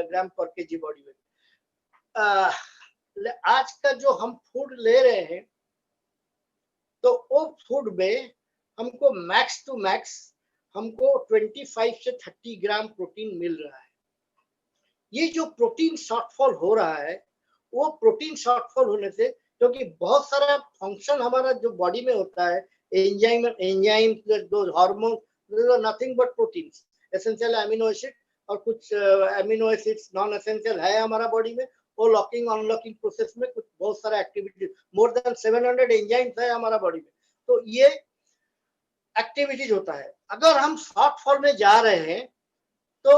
gram per KG body wait. आज का जो हम फूड ले रहे हैं, तो वो फूड में हमको मैक्स टू मैक्स हमको 25 से 30 ग्राम प्रोटीन मिल रहा है। ये जो प्रोटीन शॉर्टफॉल हो रहा है, वो प्रोटीन शॉर्टफॉल होने से, क्योंकि बहुत सारा फंक्शन हमारा जो बॉडी में होता है, एंजाइम दो hormone, nothing but proteins, essential amino acid और कुछ अमीनो एसिड्स नॉन एसेंशियल है हमारा बॉडी में। वो लॉकिंग अनलॉकिंग प्रोसेस में कुछ बहुत सारा एक्टिविटीज, मोर देन 700 एंजाइम्स है हमारा बॉडी में। तो ये एक्टिविटीज होता है। अगर हम शॉर्टफॉल में जा रहे हैं तो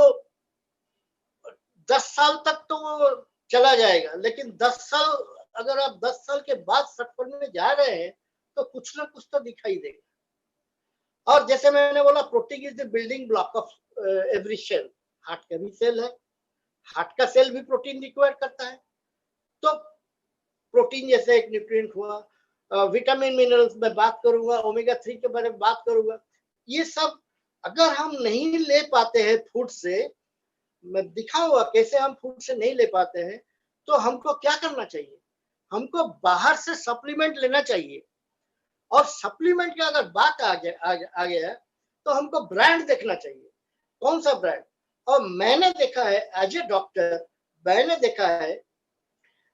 10 साल तक तो वो चला जाएगा, लेकिन 10 साल, अगर आप 10 साल के बाद शॉर्टफॉल में जा रहे हैं तो कुछ ना कुछ तो दिखाई देगा। और जैसे मैंने बोला, protein is the building block of every cell. Heart का भी सेल है, हार्ट का सेल भी प्रोटीन रिक्वायर करता है। तो प्रोटीन जैसे एक न्यूट्रिएंट हुआ, विटामिन मिनरल्स में बात करूंगा, ओमेगा 3 के बारे में बात करूंगा। ये सब अगर हम नहीं ले पाते हैं फूड से, मैं दिखाऊंगा कैसे हम फूड से नहीं ले पाते हैं, तो हमको क्या करना चाहिए, हमको बाहर से सप्लीमेंट लेना चाहिए। और सप्लीमेंट की अगर बात आ गया तो हमको ब्रांड देखना चाहिए, कौन सा ब्रांड। और मैंने देखा है एज ए डॉक्टर, मैंने देखा है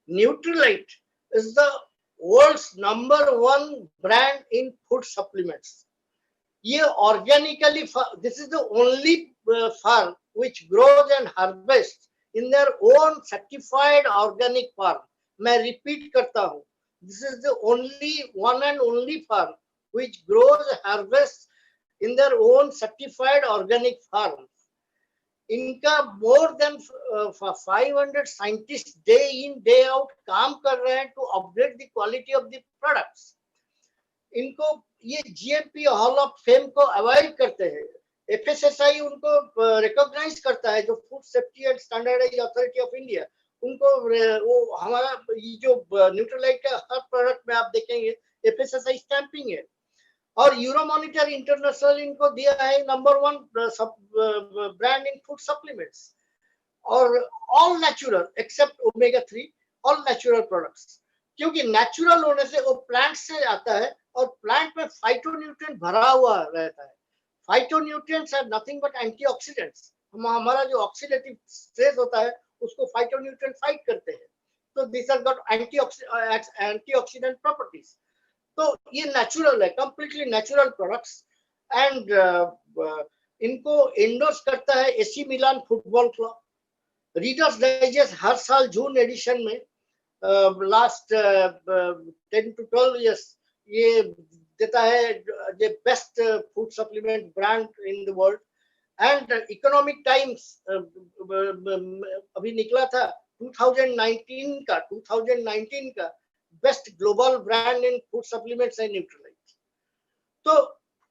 Nutrilite is the world's number 1 brand in food supplements. ये organically, this is the only farm which grows and harvests in their own certified organic farm। मैं रिपीट करता हूँ, this is the only one and only farm which grows and harvests in their own certified organic farm। इनका more than 500 scientists day in day out काम कर रहे हैं to upgrade the quality of the products। इनको ये GMP hall of fame को avoid करते हैं। FSSAI उनको रिकॉग्नाइज करता है, जो food safety and standardise authority of India, उनको वो हमारा ये जो न्यूट्रीलाइट का हर प्रोडक्ट में आप देखेंगे FSSAI स्टैंपिंग है। और यूरोमॉनिटर इंटरनेशनल इनको दिया है number 1 brand in food supplements. और all natural except omega 3, all natural products, क्योंकि नेचुरल होने से वो प्लांट से आता है और प्लांट में फाइटोन्यूट्रिएंट भरा हुआ रहता है। Phytonutrients are nothing but antioxidants. हमारा जो ऑक्सीडेटिव स्ट्रेस होता है उसको फाइटोन्यूट्रिएंट फाइट करते हैं। तो this are got antioxidant properties. तो ये नेचुरल है, कंप्लीटली नेचुरल प्रोडक्ट्स। एंड इनको एंडोर्स करता है AC Milan football club, Reader's Digest हर साल जून एडिशन में लास्ट 10 to 12 years ये देता है the best food supplement brand in the world. And economic times अभी निकला था 2019 का best global brand in food supplements and Nutrilite. तो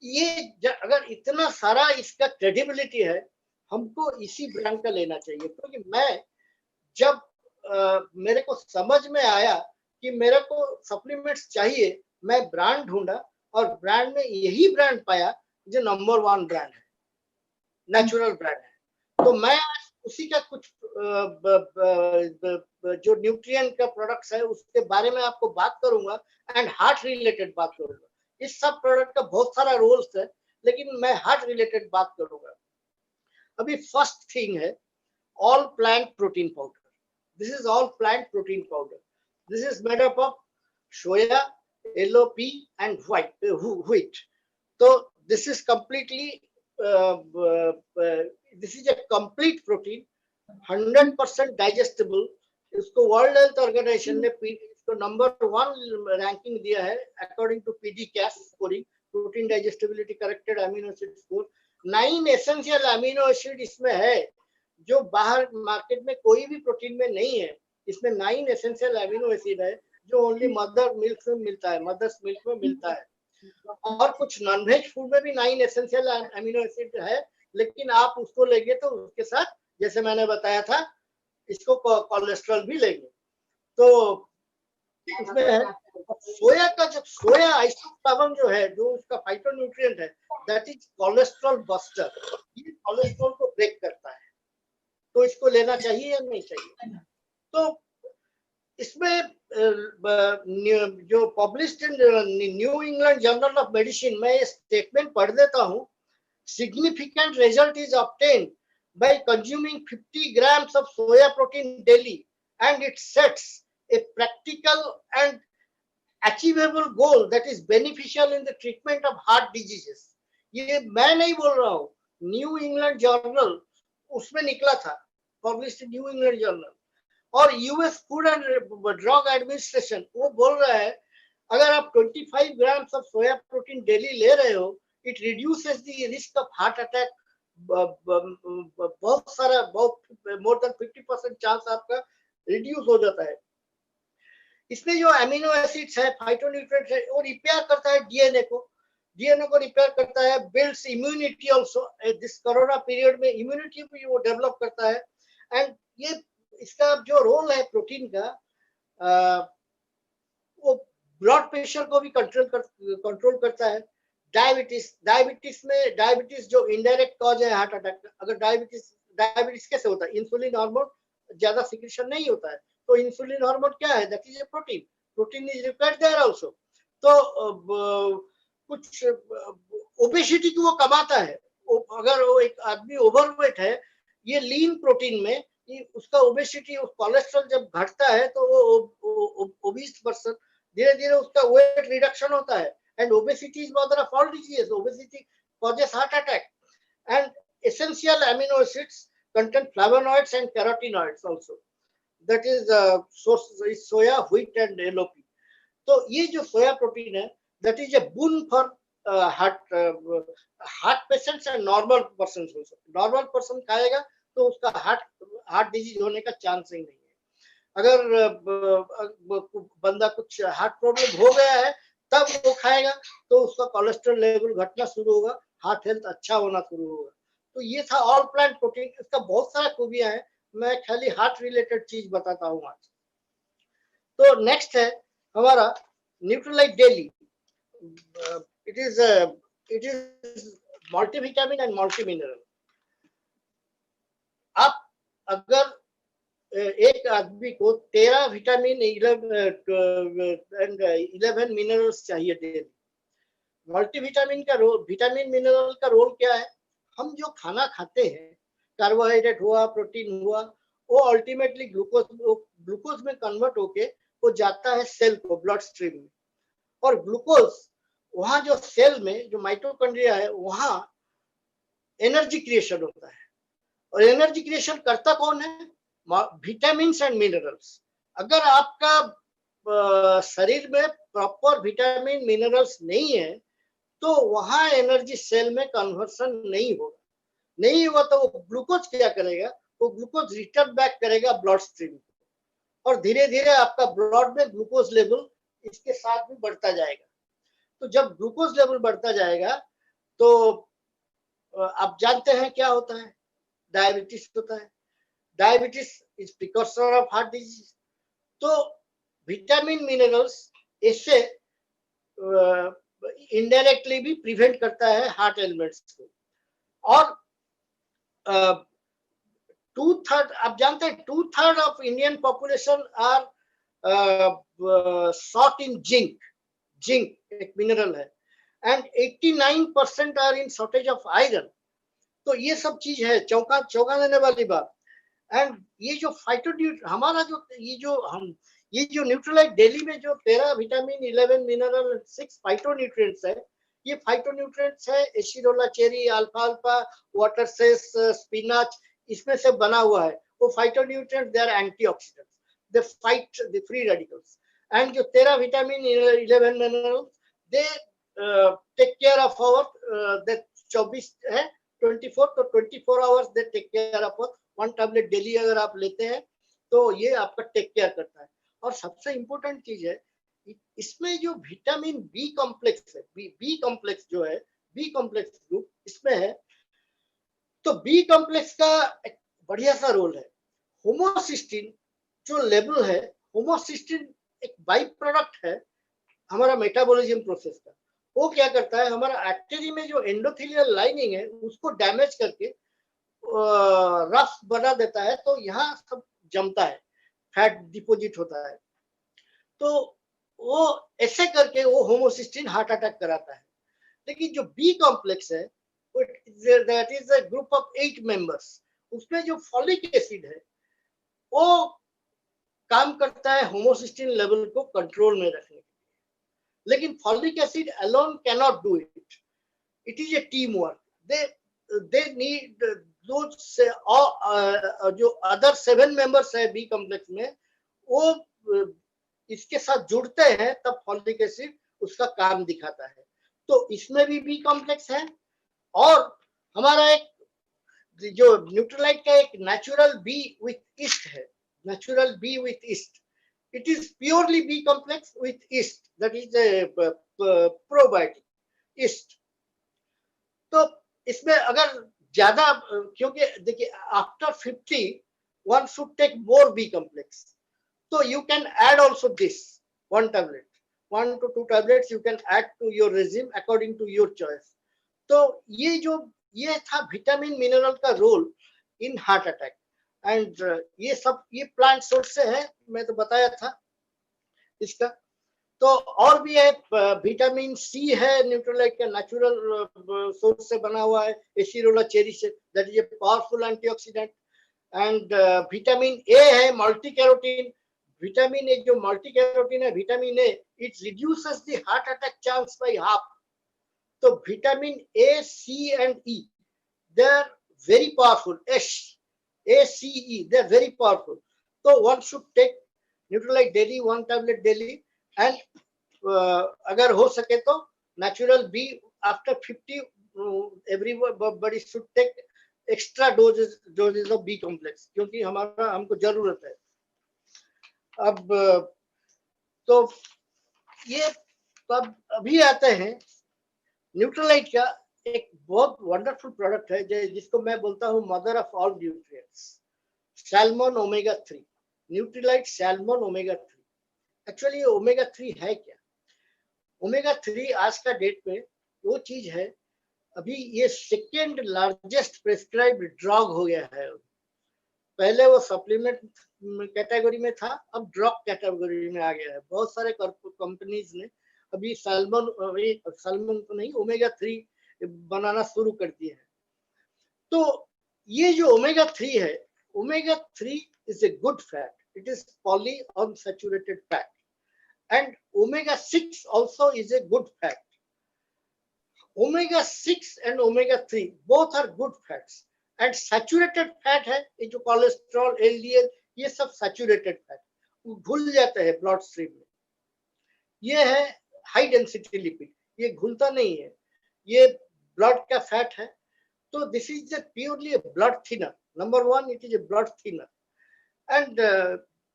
ये अगर इतना सारा इसका क्रेडिबिलिटी है, हमको इसी ब्रांड का लेना चाहिए। क्योंकि मैं जब मेरे को समझ में आया कि मेरे को सप्लीमेंट्स चाहिए, मैं ब्रांड ढूंढा और ब्रांड में यही ब्रांड पाया जो नंबर 1 ब्रांड है, नेचुरल ब्रांड है। तो मैं उसी का कुछ जो न्यूट्रिएंट का प्रोडक्ट्स है उसके बारे में आपको बात करूंगा एंड हार्ट रिलेटेड बात करूंगा। इस सब प्रोडक्ट का बहुत सारा रोल्स है, लेकिन मैं हार्ट रिलेटेड बात करूंगा। अभी फर्स्ट थिंग है all plant protein powder. This is all plant protein powder. This is made up of soya, LOP and wheat. So this is completely this is a complete protein, 100% digestible. इसको World Health Organisation ने इसको number 1 ranking दिया है according to PDCAS scoring, protein digestibility corrected amino acid score. 9 essential amino acid इसमें है जो बाहर market में कोई भी प्रोटीन में नहीं है। इसमें 9 एसेंशियल अमीनो एसिड है जो ओनली मदर मिल्क में मिलता है, मदर्स मिल्क में मिलता है। और कुछ नॉनवेज फूड में भी 9 एसेंशियल अमीनो एसिड है, लेकिन आप उसको लेंगे तो उसके साथ जैसे मैंने बताया था इसको कोलेस्ट्रॉल भी लेंगे। तो इसमें है सोया का, जो सोया आइसोफ्लावोन जो है, जो उसका फाइटोन्यूट्रिएंट है, दैट इज कोलेस्ट्रॉल बस्टर। ये कोलेस्ट्रॉल को ब्रेक करता है। तो इसको लेना चाहिए या नहीं चाहिए? तो इसमें जो published in new England journal of medicine में स्टेटमेंट पढ़ देता हूँ। Significant result is obtained by consuming 50 grams of soya protein daily, and it sets a practical and achievable goal that is beneficial in the treatment of heart diseases. ये मैं नहीं बोल रहा हूँ, न्यू इंग्लैंड जर्नल उसमें निकला था, published new England journal. और US food and drug administration वो बोल रहा है अगर आप 25 grams of soya protein daily ले रहे हो, it reduces the risk of heart attack। बहुत सारा, बहुत मोर देन 50% चांस आपका रिड्यूस हो जाता है। इसमें जो अमीनो एसिड्स है, फाइटोन्यूट्रिएंट्स है, वो रिपेयर करता है डीएनए को रिपेयर करता है, builds immunity also. This corona period में इम्यूनिटी भी वो डेवलप करता है। एंड ये इसका जो रोल है प्रोटीन का, वो ब्लड प्रेशर को भी कंट्रोल करता है। डायबिटीज जो इनडायरेक्ट कॉज है हार्ट अटैक का। अगर डायबिटीज कैसे होता है? इंसुलिन हार्मोन ज्यादा सिक्रेशन नहीं होता है, तो इंसुलिन हार्मोन क्या है? That is a protein is required there also. तो कुछ ओबेसिटी को वो कमाता है। अगर वो एक आदमी ओवरवेट है, ये लीन प्रोटीन में उसका ओबेसिटी, कोलेस्ट्रॉल जब घटता है तो वो ओबीस पर्सन धीरे धीरे उसका वेट रिडक्शन होता है। And obesity is mother of all diseases. Obesity causes heart attack. And essential amino acids contain flavonoids and carotenoids also. That is source is soya, wheat and LOP. तो ये जो soya protein है, that is a boon for heart patients and normal persons also. Normal person खाएगा तो उसका heart disease होने का chance ही नहीं है। अगर बंदा कुछ हार्ट प्रॉब्लम हो गया है तब वो खाएगा तो उसका कोलेस्ट्रॉल लेवल घटना शुरू होगा, हार्ट हेल्थ अच्छा होना शुरू होगा। तो ये था ऑल प्लांट प्रोटीन। इसका बहुत सारा खूबियां हैं, मैं खाली हार्ट रिलेटेड चीज बताता हूँ आज। तो नेक्स्ट है हमारा Nutrilite daily. It is multivitamin and multi mineral. आप अगर एक आदमी को 13 विटामिन 11 मिनरल्स चाहिए डेली। मल्टीविटामिन का रोल, विटामिन मिनरल का रोल क्या है? हम जो खाना खाते हैं, कार्बोहाइड्रेट हुआ, प्रोटीन हुआ, वो अल्टीमेटली ग्लूकोज में कन्वर्ट होके वो जाता है सेल को, ब्लड स्ट्रीम में। और ग्लूकोज वहां जो सेल में जो माइटोकॉन्ड्रिया है, वहां एनर्जी क्रिएशन होता है। और एनर्जी क्रिएशन करता कौन है? विटामिन एंड मिनरल्स, अगर आपका शरीर में प्रॉपर विटामिन मिनरल्स नहीं है तो वहां एनर्जी सेल में कन्वर्सन नहीं होगा, नहीं हुआ तो वो ग्लूकोज क्या करेगा, वो ग्लूकोज रिटर्न बैक करेगा ब्लड स्ट्रीम और धीरे धीरे आपका ब्लड में ग्लूकोज लेवल इसके साथ भी बढ़ता जाएगा। तो जब ग्लूकोज लेवल बढ़ता जाएगा तो आप जानते हैं क्या होता है, डायबिटीज होता है। Diabetes is precursor of heart disease. तो विटामिन मिनरल्स इससे इनडायरेक्टली भी प्रिवेंट करता है हार्ट एलिमेंट्स को। और 2/3 आप जानते हैं 2/3 of Indian population are short in zinc. Zinc एक मिनरल है and 89% are in shortage of iron. तो ये सब चीज है, चौंका देने वाली बात। एंड ये जो हमारा जो ये जो न्यूट्रलाइट डेली में जो 13 विटामिन 11 मिनरल 6 फाइटोन्यूट्रिएंट्स है, ये फाइटोन्यूट्रिएंट्स है एसिरोला चेरी, अल्फाल्फा, वाटर सेस, स्पिनाच, इसमें से बना हुआ है। वो phytonutrients they are antioxidants, they fight the free radicals. And जो 13 vitamin 11 mineral they take care of our they 24 है 24, तो 24 hours they take care of 1 tablet daily अगर आप लेते हैं तो ये आपका टेक केयर करता है। और सबसे इंपॉर्टेंट चीज है इसमें जो विटामिन बी कॉम्प्लेक्स है, बी कॉम्प्लेक्स जो है, बी कॉम्प्लेक्स ग्रुप इसमें है। तो बी कॉम्प्लेक्स का एक बढ़िया सा रोल है। होमोसिस्टिन जो लेवल है, होमोसिस्टिन एक बाई प्रोडक्ट है हमारा मेटाबॉलिज्म प्रोसेस का। वो क्या करता है, हमारा आर्टरी में जो एंडोथेलियल लाइनिंग है उसको डैमेज करके रफ बना देता है, तो यहाँ सब जमता है, फैट डिपोजिट होता है। तो वो ऐसे करके वो होमोसिस्टिन हार्ट अटैक कराता है। लेकिन जो बी कॉम्प्लेक्स है that is a group of 8 members, उसमें जो फॉलिक एसिड है वो काम करता है होमोसिस्टिन लेवल को कंट्रोल में रखने के लिए। लेकिन folic acid alone cannot do it, it is a team work. They need जो अदर 7 मेंबर्स है बी कॉम्प्लेक्स में, वो इसके साथ जुड़ते हैं तब फॉलिक एसिड उसका काम दिखाता है। तो इसमें भी बी कॉम्प्लेक्स है। और हमारा एक जो न्यूट्रलाइट का एक नेचुरल बी विथ ईस्ट है, natural B with yeast, it is purely B complex with yeast, that is a probiotic yeast. तो इसमें अगर ज्यादा, क्योंकि देखिए after 50 one should take more B complex, so you can add also this 1 tablet, 1 to 2 tablets you can add to your regime according to your choice. तो ये था vitamin mineral का role in heart attack. And ये सब ये plant source से है, मैं तो बताया था इसका। तो और भी है, विटामिन सी है न्यूट्रलाइट का नेचुरल सोर्स से बना हुआ है एसिरोला चेरी से, that is a powerful antioxidant. And vitamin A है मल्टी कैरोटीन। विटामिन ए जो मल्टी कैरोटीन है vitamin A, it reduces the heart attack chance by half. तो vitamin A, C and E they are very powerful. A, C, E they are very powerful. तो one should take Nutrilite daily, 1 tablet daily. And अगर हो सके तो natural be after 50 everybody should take extra doses of B complex, क्योंकि हमको जरूरत है। अब तो ये तब अभी आते हैं न्यूट्रलाइट का एक बहुत वंडरफुल प्रोडक्ट है जिसको मैं बोलता हूँ mother of all nutrients, salmon omega 3। Nutrilite salmon omega 3। Actually omega 3 है क्या? ओमेगा 3 आज का डेट में वो चीज है, अभी ये सेकेंड लार्जेस्ट प्रेस्क्राइब्ड ड्रग हो गया है। पहले वो सप्लीमेंट कैटेगरी में था, अब ड्रग कैटेगरी में आ गया है। बहुत सारे कंपनीज ने अभी सैल्मन तो नहीं, ओमेगा 3 बनाना शुरू कर दिए हैं। तो ये जो ओमेगा 3 है, omega 3 is a good fat, it is polyunsaturated fat, and omega 6 also is a good fat. Omega 6 and omega 3 both are good fats, and saturated fat है, ये जो कोलेस्ट्रॉल, एलडीएल, ये सब सैचुरेटेड फैट, वो घुल जाते हैं ब्लड स्ट्रीम में। ये है हाई डेंसिटी लिपिड, ये घुलता नहीं है, ये ब्लड का फैट है। तो this is purely blood thinner. Number one, it is a blood thinner. And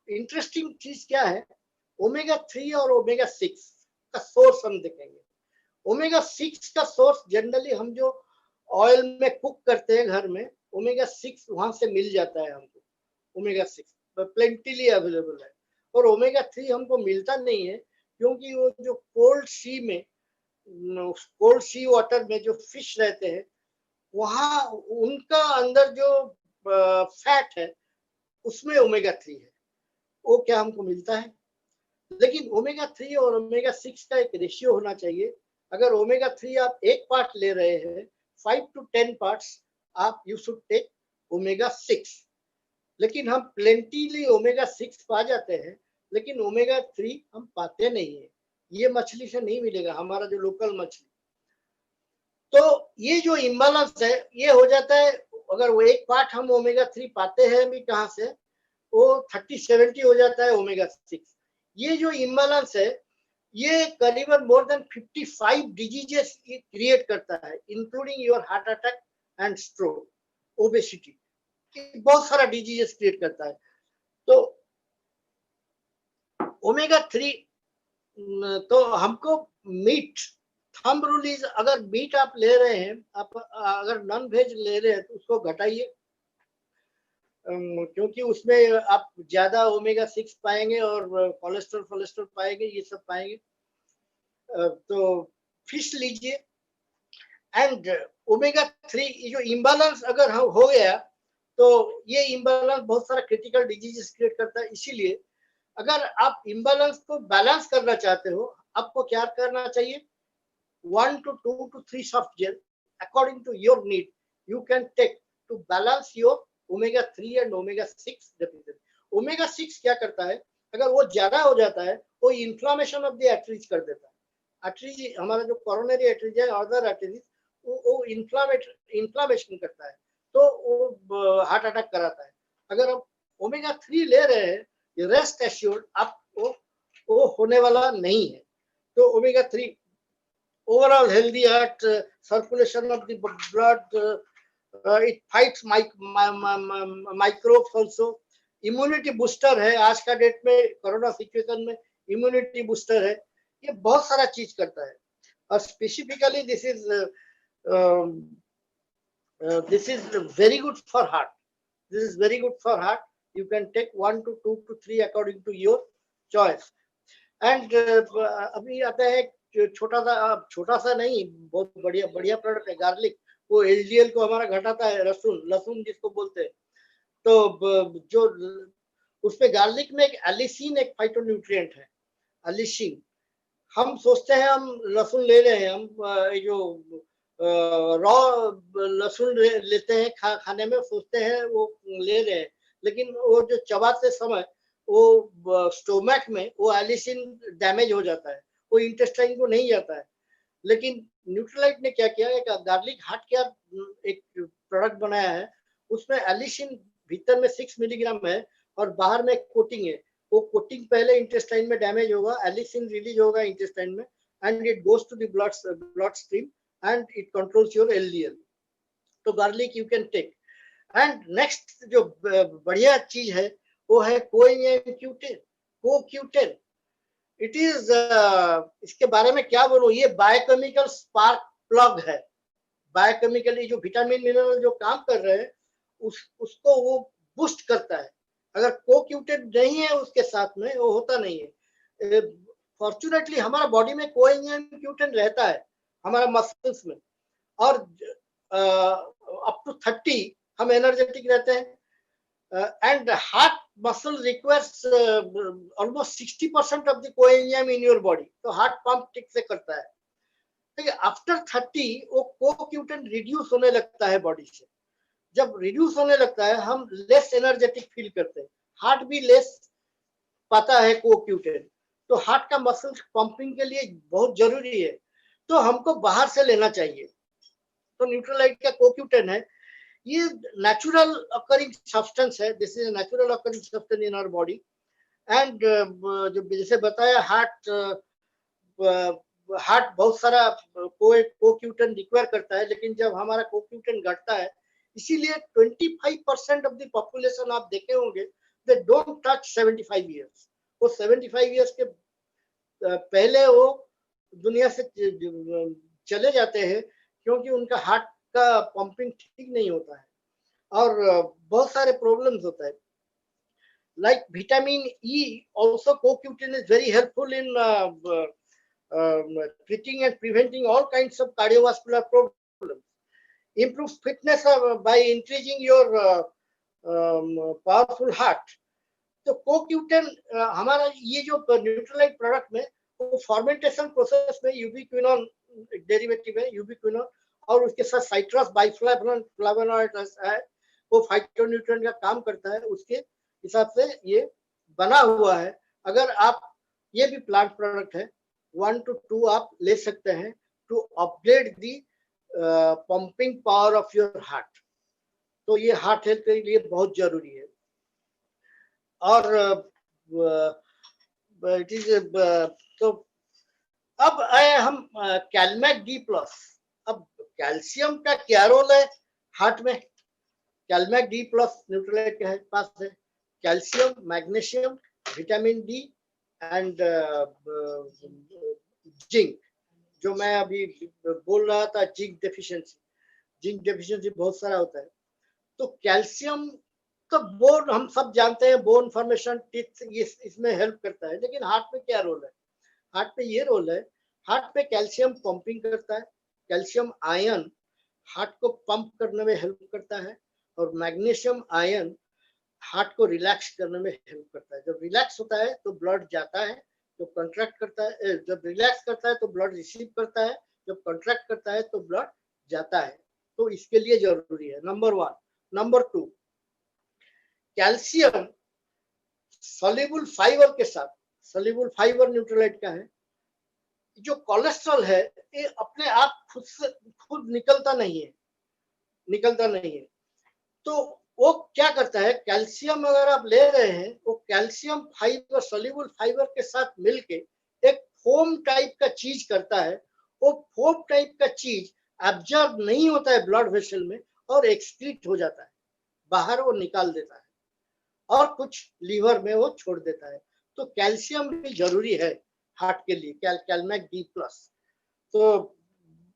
interesting चीज क्या है, ओमेगा 3 और ओमेगा 6 का सोर्स हम देखेंगे। ओमेगा 6 का सोर्स जनरली हम जो ऑयल में कुक करते हैं घर में, ओमेगा 6 वहां से मिल जाता है हमको। ओमेगा 6 प्लेंटीली अवेलेबल है। और ओमेगा 3 हमको मिलता नहीं है, क्योंकि वो जो कोल्ड सी में, कोल्ड सी वाटर में जो फिश रहते हैं, वहां उनका अंदर जो फैट है उसमें ओमेगा 3 है, वो क्या हमको मिलता है। लेकिन ओमेगा 3 और ओमेगा 6 का एक रेशियो होना चाहिए। अगर ओमेगा 3 आप 1 पार्ट ले रहे हैं, 5 to 10 पार्ट्स आप यू शुड टेक ओमेगा 6। लेकिन हम प्लेंटीली ओमेगा 6 पा जाते हैं, लेकिन ओमेगा 3 हम पाते नहीं है। ये मछली से नहीं मिलेगा, हमारा जो लोकल मछली। तो ये जो इम्बैलेंस है ये हो जाता है। अगर वो 1 पार्ट हम ओमेगा 3 पाते हैं भी कहाँ से, वो 30-70 हो जाता है ओमेगा 6। ये जो इम्बैलेंस है ये करीबन मोर देन 55 डिजीजेस क्रिएट करता है, including your heart attack and stroke, obesity, बहुत सारा डिजीजेस क्रिएट करता है। तो ओमेगा 3, तो हमको मीट, थंब रूल इज, अगर मीट आप ले रहे हैं, आप अगर नॉन वेज ले रहे हैं तो उसको घटाइए, क्योंकि उसमें आप ज्यादा ओमेगा 6 पाएंगे और कोलेस्ट्रॉल पाएंगे, ये सब पाएंगे। तो फिश लीजिए। एंड ओमेगा 3 जो इम्बैलेंस अगर हो गया, तो ये इम्बैलेंस बहुत सारा क्रिटिकल डिजीजेस क्रिएट करता है। इसीलिए अगर आप इम्बैलेंस को बैलेंस करना चाहते हो, आपको क्या करना चाहिए, 1 to 2 to 3 soft gel according to your need you can take to balance your omega 3 and omega 6 deficiency। omega 6 क्या करता है, अगर वो ज्यादा हो जाता है वो इन्फ्लामेशन ऑफ द आर्टरीज कर देता है। आर्टरीज, हमारा जो कोरोनरी आर्टरीज है, अदर आर्टरीज, वो इन्फ्लामेशन करता है, तो वो हार्ट अटैक कराता है। अगर आप ओमेगा 3 ले रहे हैं, रेस्ट एश्योर्ड आपको वो होने वाला नहीं है। तो omega 3 overall healthy heart, circulation of the blood, it fights microbes also, immunity booster है, आज का डेट में कोरोना सिचुएशन में इम्यूनिटी बूस्टर है, ये बहुत सारा चीज करता है। और specifically this is very good for heart, this is very good for heart, you can take 1 to 2 to 3 according to your choice। and अभी आता है छोटा सा नहीं, बहुत बढ़िया प्रोडक्ट है, गार्लिक। वो एलडीएल को हमारा घटाता है, लहसुन जिसको बोलते हैं। तो जो उसमें गार्लिक में एक एलिसिन, एक फाइटोन्यूट्रिएंट है, एलिसिन। हम सोचते हैं हम लहसुन ले रहे हैं, हम जो रॉ लहसुन लेते हैं खाने में, सोचते हैं वो ले रहे हैं, लेकिन वो जो चबाते समय वो स्टोमक में वो एलिसिन डैमेज हो जाता है, वो इंटेस्टाइन को नहीं जाता है। लेकिन न्यूट्रीलाइट ने क्या किया, एक गार्लिक हार्ट केयर एक प्रोडक्ट बनाया है, उसमें एलिसिन भीतर में 6 मिलीग्राम है और बाहर में कोटिंग है। वो कोटिंग पहले इंटेस्टाइन में डैमेज होगा, एलिसिन रिलीज होगा इंटेस्टाइन में, and it goes to the blood stream and it controls your LDL. तो garlic you can take. And next जो बढ़िया चीज है वो है कोक्यूटेन। इट इज इसके बारे में क्या बोलूं, ये बायोकेमिकल स्पार्क प्लग है। बायोकेमिकली जो विटामिन मिनरल जो काम कर रहे हैं उसको वो बूस्ट करता है। अगर कोक्यूटेन नहीं है उसके साथ में, वो होता नहीं है। फॉर्चुनेटली हमारा बॉडी में कोक्यूटेन रहता है हमारा मसल्स में, और अप टू 30 हम एनर्जेटिक रहते हैं। And heart muscle requires almost 60% of the coenzyme in your body, तो हार्ट पंप ठीक से करता है। ठीक है, आफ्टर 30 वो कोक्यूटेन रिड्यूस होने लगता है बॉडी से। जब रिड्यूस होने लगता है हम लेस एनर्जेटिक फील करते हैं, हार्ट भी लेस पाता है कोक्यूटेन, तो हार्ट का मसल पंपिंग के लिए बहुत जरूरी है, तो हमको बाहर से लेना चाहिए। तो न्यूट्रीलाइट का कोक्यूटेन है, ये नेचुरल अकरिंग सब्सटेंस है, this is natural occurring substance in our body. And जो जैसे बताया हार्ट बहुत सारा कोक्यूटन रिक्वायर करता है, लेकिन जब हमारा कोक्यूटन घटता है, इसीलिए 25% ऑफ द पॉपुलेशन आप देखे होंगे दे डोंट टच 75 इयर्स। वो 75 इयर्स के पहले वो दुनिया से चले जाते हैं, क्योंकि उनका हार्ट का पंपिंग ठीक नहीं होता है और बहुत सारे प्रॉब्लम्स होता है। Like vitamin E also CoQ10 is very helpful in treating and preventing all kinds of cardiovascular problems. Improve fitness by increasing your powerful heart. तो CoQ10 हमारा ये जो न्यूट्रलाइट प्रोडक्ट में वो फॉर्मेंटेशन प्रोसेस में यूबिक्विनोन डेरिवेटिव है, यूबिक्विनोन, और उसके साथ साइट्रस बाइफ्लावोनॉइड है, वो फाइटोन्यूट्रिएंट का काम करता है, उसके हिसाब से ये बना हुआ है। अगर आप ये भी प्लांट प्रोडक्ट है, 1 to 2 आप ले सकते हैं to upgrade the pumping power of your heart. तो ये हार्ट हेल्थ के लिए बहुत जरूरी है। और इट इज तो अब आए हम कैलमैक डी प्लस। अब कैल्शियम का क्या रोल है हार्ट में? कैलमैक डी प्लस न्यूट्रलाइट के पास है calcium, magnesium, vitamin D and zinc. जो मैं अभी बोल रहा था जिंक डेफिशिएंसी बहुत सारा होता है। तो कैल्शियम तो बोन हम सब जानते हैं, बोन फॉर्मेशन, टीथ, इसमें हेल्प करता है। लेकिन हार्ट में क्या रोल है? हार्ट पे ये रोल है, हार्ट पे कैल्शियम पंपिंग करता है, कैल्शियम आयन हार्ट को पंप करने में हेल्प करता है, और मैग्नीशियम आयन हार्ट को रिलैक्स करने में हेल्प करता है। जब रिलैक्स होता है तो ब्लड जाता है, जब कंट्रैक्ट करता है, जब रिलैक्स करता है तो ब्लड रिसीव करता है, जब कंट्रैक्ट करता है तो ब्लड जाता है। तो इसके लिए जरूरी है, number 1। Number 2, calcium soluble fibre के साथ, सॉल्युबल फाइबर न्यूट्रलाइट का है। जो कोलेस्ट्रॉल है ये अपने आप खुद निकलता नहीं है। तो वो क्या करता है, कैल्शियम अगर आप ले रहे हैं, वो कैल्शियम फाइबर, सॉल्युबल फाइबर के साथ मिलके एक फोम टाइप का चीज करता है। वो फोम टाइप का चीज एब्जॉर्ब नहीं होता है ब्लड वेसल में और एक्सक्रीट हो जाता है, बाहर वो निकाल देता है, और कुछ लीवर में वो छोड़ देता है। तो कैल्शियम भी जरूरी है हार्ट के लिए, कैलमैक डी प्लस। तो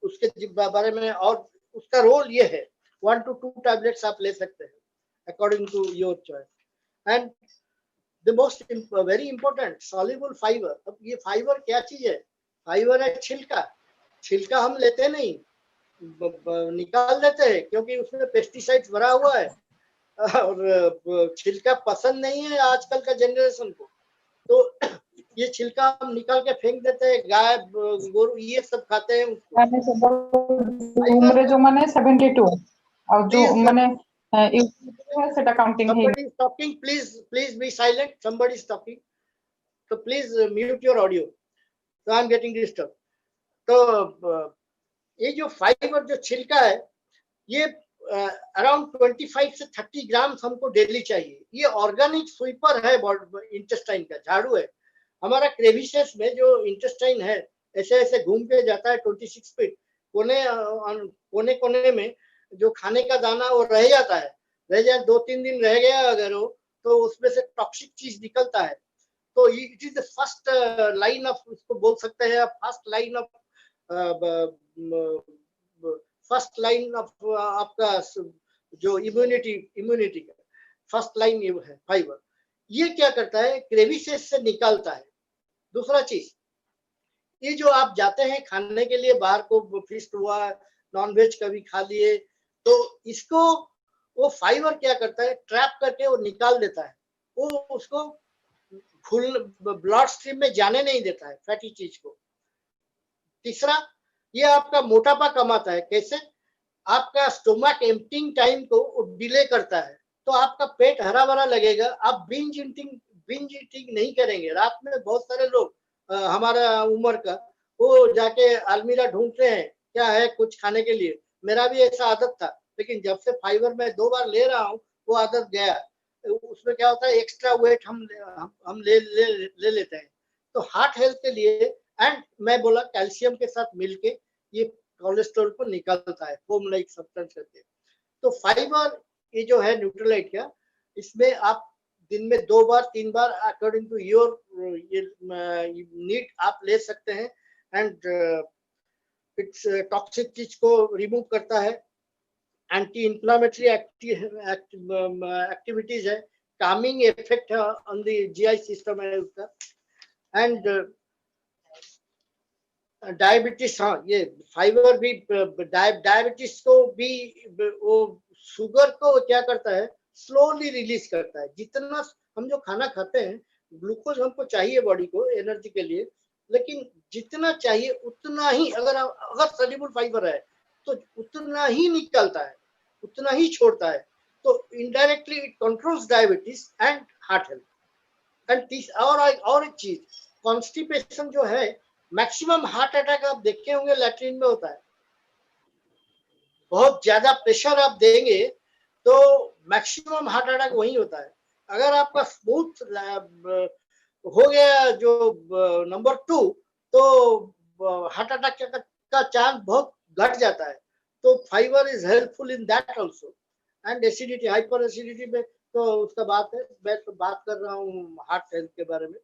उसके बारे में, और उसका रोल ये है, 1 to 2 टैबलेट्स आप ले सकते हैं according to your choice. And the most very important, soluble fibre. अब ये फाइबर क्या चीज है? फाइबर है छिलका हम लेते नहीं, निकाल देते हैं, क्योंकि उसमें पेस्टिसाइड्स भरा हुआ है और छिलका पसंद नहीं है आजकल का जनरेशन को। तो ये छिलका हम निकाल के फेंक देते हैं, गाय गोरू ये सब खाते हैं उसको। उम्र जो माने 72 और जो माने सेटा काउंटिंग है। somebody is talking, please be silent, somebody is talking, so please mute your audio, so I am getting disturbed। तो ये जो फाइबर जो छिलका है, ये अराउंड 25 से 30 ग्राम हमको डेली चाहिए। ये ऑर्गेनिक स्वीपर है इंटेस्टाइन का, झाड़ू है। हमारा क्रेविसेस में जो इंटेस्टाइन है ऐसे ऐसे घूम के जाता है 26 फीट, कोने कोने में जो खाने का दाना वो रह जाता है, रह जाए 2-3 दिन रह गया अगर वो, तो उसमें से टॉक्सिक चीज निकलता है। तो it is the first line of, उसको बोल सकते हैं फर्स्ट लाइन ऑफ आपका जो इम्यूनिटी का फर्स्ट लाइन ये है फाइबर। ये क्या करता है, क्रेविसेस से निकालता है। दूसरा चीज, ये जो आप जाते हैं खाने के लिए बाहर को, फिस्ट हुआ, नॉनवेज कभी खा लिए, तो इसको वो फाइबर क्या करता है, ट्रैप करके वो निकाल देता है। वो उसको ब्लड स्ट्रीम में जाने नहीं देता है फैटी चीज को। तीसरा, ये आपका मोटापा कमाता है। कैसे? आपका स्टोमक एम्प्टिंग टाइम को डिले करता है, तो आपका पेट हरा भरा लगेगा, आप बिंज ईटिंग नहीं करेंगे। रात में बहुत सारे लोग हमारा उम्र का वो जाके अलमीरा ढूंढते हैं क्या है कुछ खाने के लिए। मेरा भी ऐसा आदत था, लेकिन जब से फाइबर मैं 2 बार ले रहा हूँ वो आदत गया। उसमें क्या होता है, एक्स्ट्रा वेट हम ले लेते हैं। तो हार्ट हेल्थ के लिए, एंड मैं बोला कैल्शियम के साथ मिलके ये कोलेस्ट्रॉल को निकालता है, फोम लाइक सब्सटेंस कहते हैं। तो फाइबर ये जो है न्यूट्रलाइट का, इसमें आप दिन में 2 बार 3 बार अकॉर्डिंग टू योर नीड आप ले सकते हैं। एंड इट्स टॉक्सिक चीज को रिमूव करता है, एंटी इंफ्लामेटरी एक्टिविटीज है, कामिंग इफेक्ट है ऑन द जीआई सिस्टम है उसका। एंड डायबिटीज, हाँ ये फाइबर भी डायबिटीज को भी, वो शुगर को क्या करता है, स्लोली रिलीज करता है। जितना हम जो खाना खाते हैं, ग्लूकोज हमको चाहिए बॉडी को एनर्जी के लिए, लेकिन जितना चाहिए उतना ही अगर सॉल्युबल फाइबर है तो उतना ही निकलता है, उतना ही छोड़ता है। तो indirectly it controls diabetes and heart health. And और एक चीज, कॉन्स्टिपेशन जो है, मैक्सिमम हार्ट अटैक आप देखे होंगे लैट्रिन में होता है। बहुत ज्यादा प्रेशर आप देंगे तो मैक्सिमम हार्ट अटैक वही होता है। अगर आपका स्मूथ हो गया जो नंबर 2, तो हार्ट अटैक का चांस बहुत घट जाता है। तो fibre is helpful in that also. And acidity, hyper acidity में तो उसका बात है, मैं तो बात कर रहा हूँ हार्ट हेल्थ के बारे में।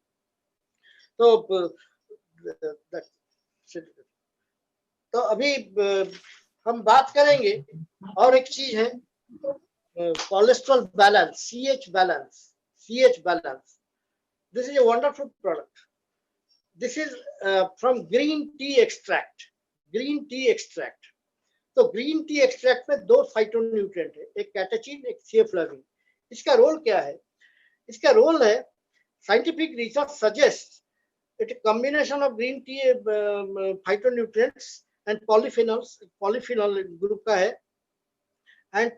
तो अभी हम बात करेंगे और एक चीज है, cholesterol balance, CH balance. This is a wonderful product. This is from green tea extract. तो ग्रीन टी एक्सट्रैक्ट में 2 फाइटोन्यूट्रिएंट है, एक कैटेचिन, एक थियोफ्लाविन। इसका रोल क्या है? इसका रोल है, scientific research suggest it combination of green tea phytonutrients and polyphenol group का है। एंड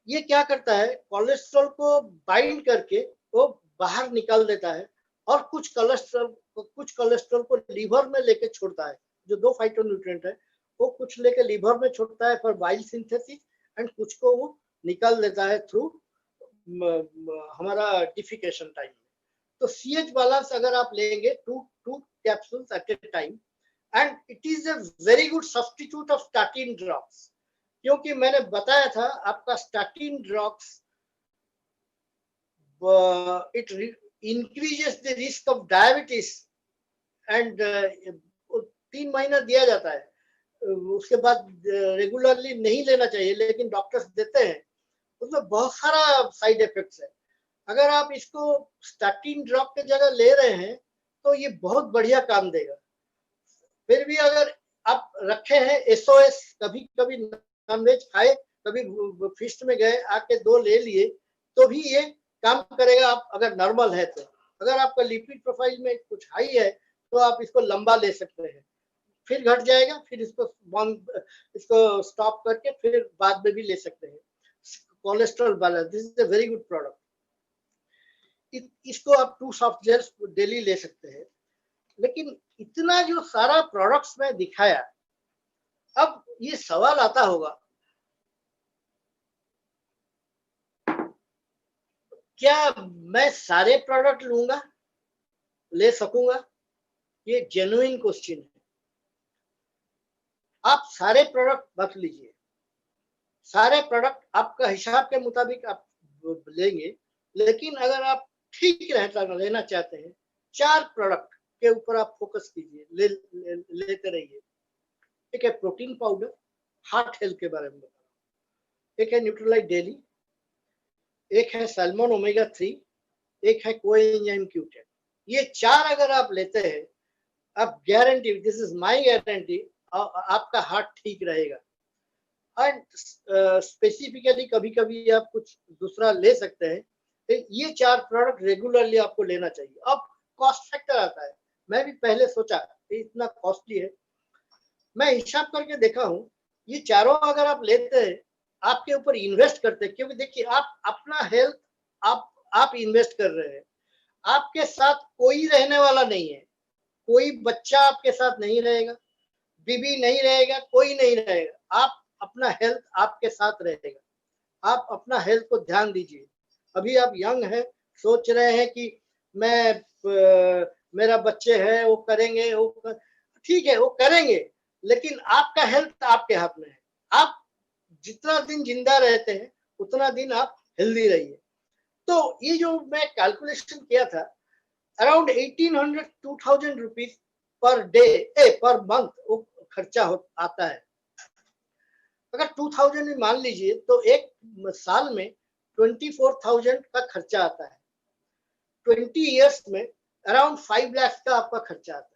ये क्या करता है, कोलेस्ट्रॉल को बाइंड करके वो बाहर निकाल देता है, और कुछ कोलेस्ट्रॉल को लीवर में लेके छोड़ता है। जो 2 फाइटोन्यूट्रिएंट है वो कुछ लेके लीवर में छोड़ता है फॉर बाइल सिंथेसिस, एंड कुछ को वो निकाल देता है थ्रू हमारा डिफिकेशन टाइम। तो सीएच बैलेंस अगर आप लेंगे 2 capsules at a time, and it is a very good substitute of statin drugs. क्योंकि मैंने बताया था आपका statin drugs it increases the risk of diabetes, and 3 महीना दिया जाता है, उसके बाद रेगुलरली नहीं लेना चाहिए, लेकिन डॉक्टर्स देते हैं। उसमें बहुत सारा साइड इफेक्ट्स है। अगर आप इसको स्टैटिन ड्रग के जगह ले रहे हैं तो ये बहुत बढ़िया काम देगा। फिर भी अगर आप रखे हैं एसओएस, कभी कभी नॉनवेज खाए, कभी फीस्ट में गए, आके 2 ले लिए, तो भी ये काम करेगा। आप अगर नॉर्मल है तो, अगर आपका लिपिड प्रोफाइल में कुछ हाई है तो आप इसको लंबा ले सकते हैं, फिर घट जाएगा, फिर इसको स्टॉप करके फिर बाद में भी ले सकते हैं। Cholesterol balance, this is a very good product. इसको आप 2 सॉफ्ट जेल्स डेली ले सकते हैं। लेकिन इतना जो सारा प्रोडक्ट्स में दिखाया, अब ये सवाल आता होगा, क्या मैं सारे प्रोडक्ट लूंगा, ले सकूंगा? ये जेन्युइन क्वेश्चन है। आप सारे प्रोडक्ट मत लीजिए, सारे प्रोडक्ट आपका हिसाब के मुताबिक आप लेंगे, लेकिन अगर आप ठीक लेना चाहते हैं, 4 प्रोडक्ट के ऊपर आप फोकस कीजिए, लेते रहिए। एक है प्रोटीन पाउडर, हार्ट हेल्थ के बारे में बता रहा हूँ। एक है न्यूट्रलाइट डेली, एक है सैल्मन ओमेगा 3, एक है कोएंजाइम Q10। ये 4 अगर आप लेते हैं, आप guarantee, this is my guarantee, आपका हार्ट ठीक रहेगा। एंड स्पेसिफिकली कभी कभी आप कुछ दूसरा ले सकते हैं। तो ये 4 प्रोडक्ट रेगुलरली आपको लेना चाहिए। अब कॉस्ट फैक्टर आता है। मैं भी पहले सोचा इतना कॉस्टली है, मैं हिसाब करके देखा हूँ, ये चारों अगर आप लेते हैं, आपके ऊपर इन्वेस्ट करते हैं। क्योंकि देखिए, आप अपना हेल्थ आप इन्वेस्ट कर रहे हैं, आपके साथ कोई रहने वाला नहीं है, कोई बच्चा आपके साथ नहीं रहेगा, बीबी नहीं रहेगा, कोई नहीं रहेगा। आप अपना हेल्थ आपके साथ रहेगा। आप अपना हेल्थ को ध्यान दीजिए। अभी आप यंग हैं, सोच रहे हैं कि मेरा बच्चे हैं वो करेंगे, वो ठीक है वो करेंगे, लेकिन आपका हेल्थ आपके हाथ में है। आप जितना दिन जिंदा रहते हैं उतना दिन आप हेल्दी रहिए। तो ये जो मैं कैलकुलेशन किया था, around 1800 2000 rupees per day per month वो खर्चा आता है। अगर 2000 में मान लीजिए तो एक साल में 24,000 का खर्चा आता है। 20 इयर्स में अराउंड 5 लाख का आपका खर्चा आता है।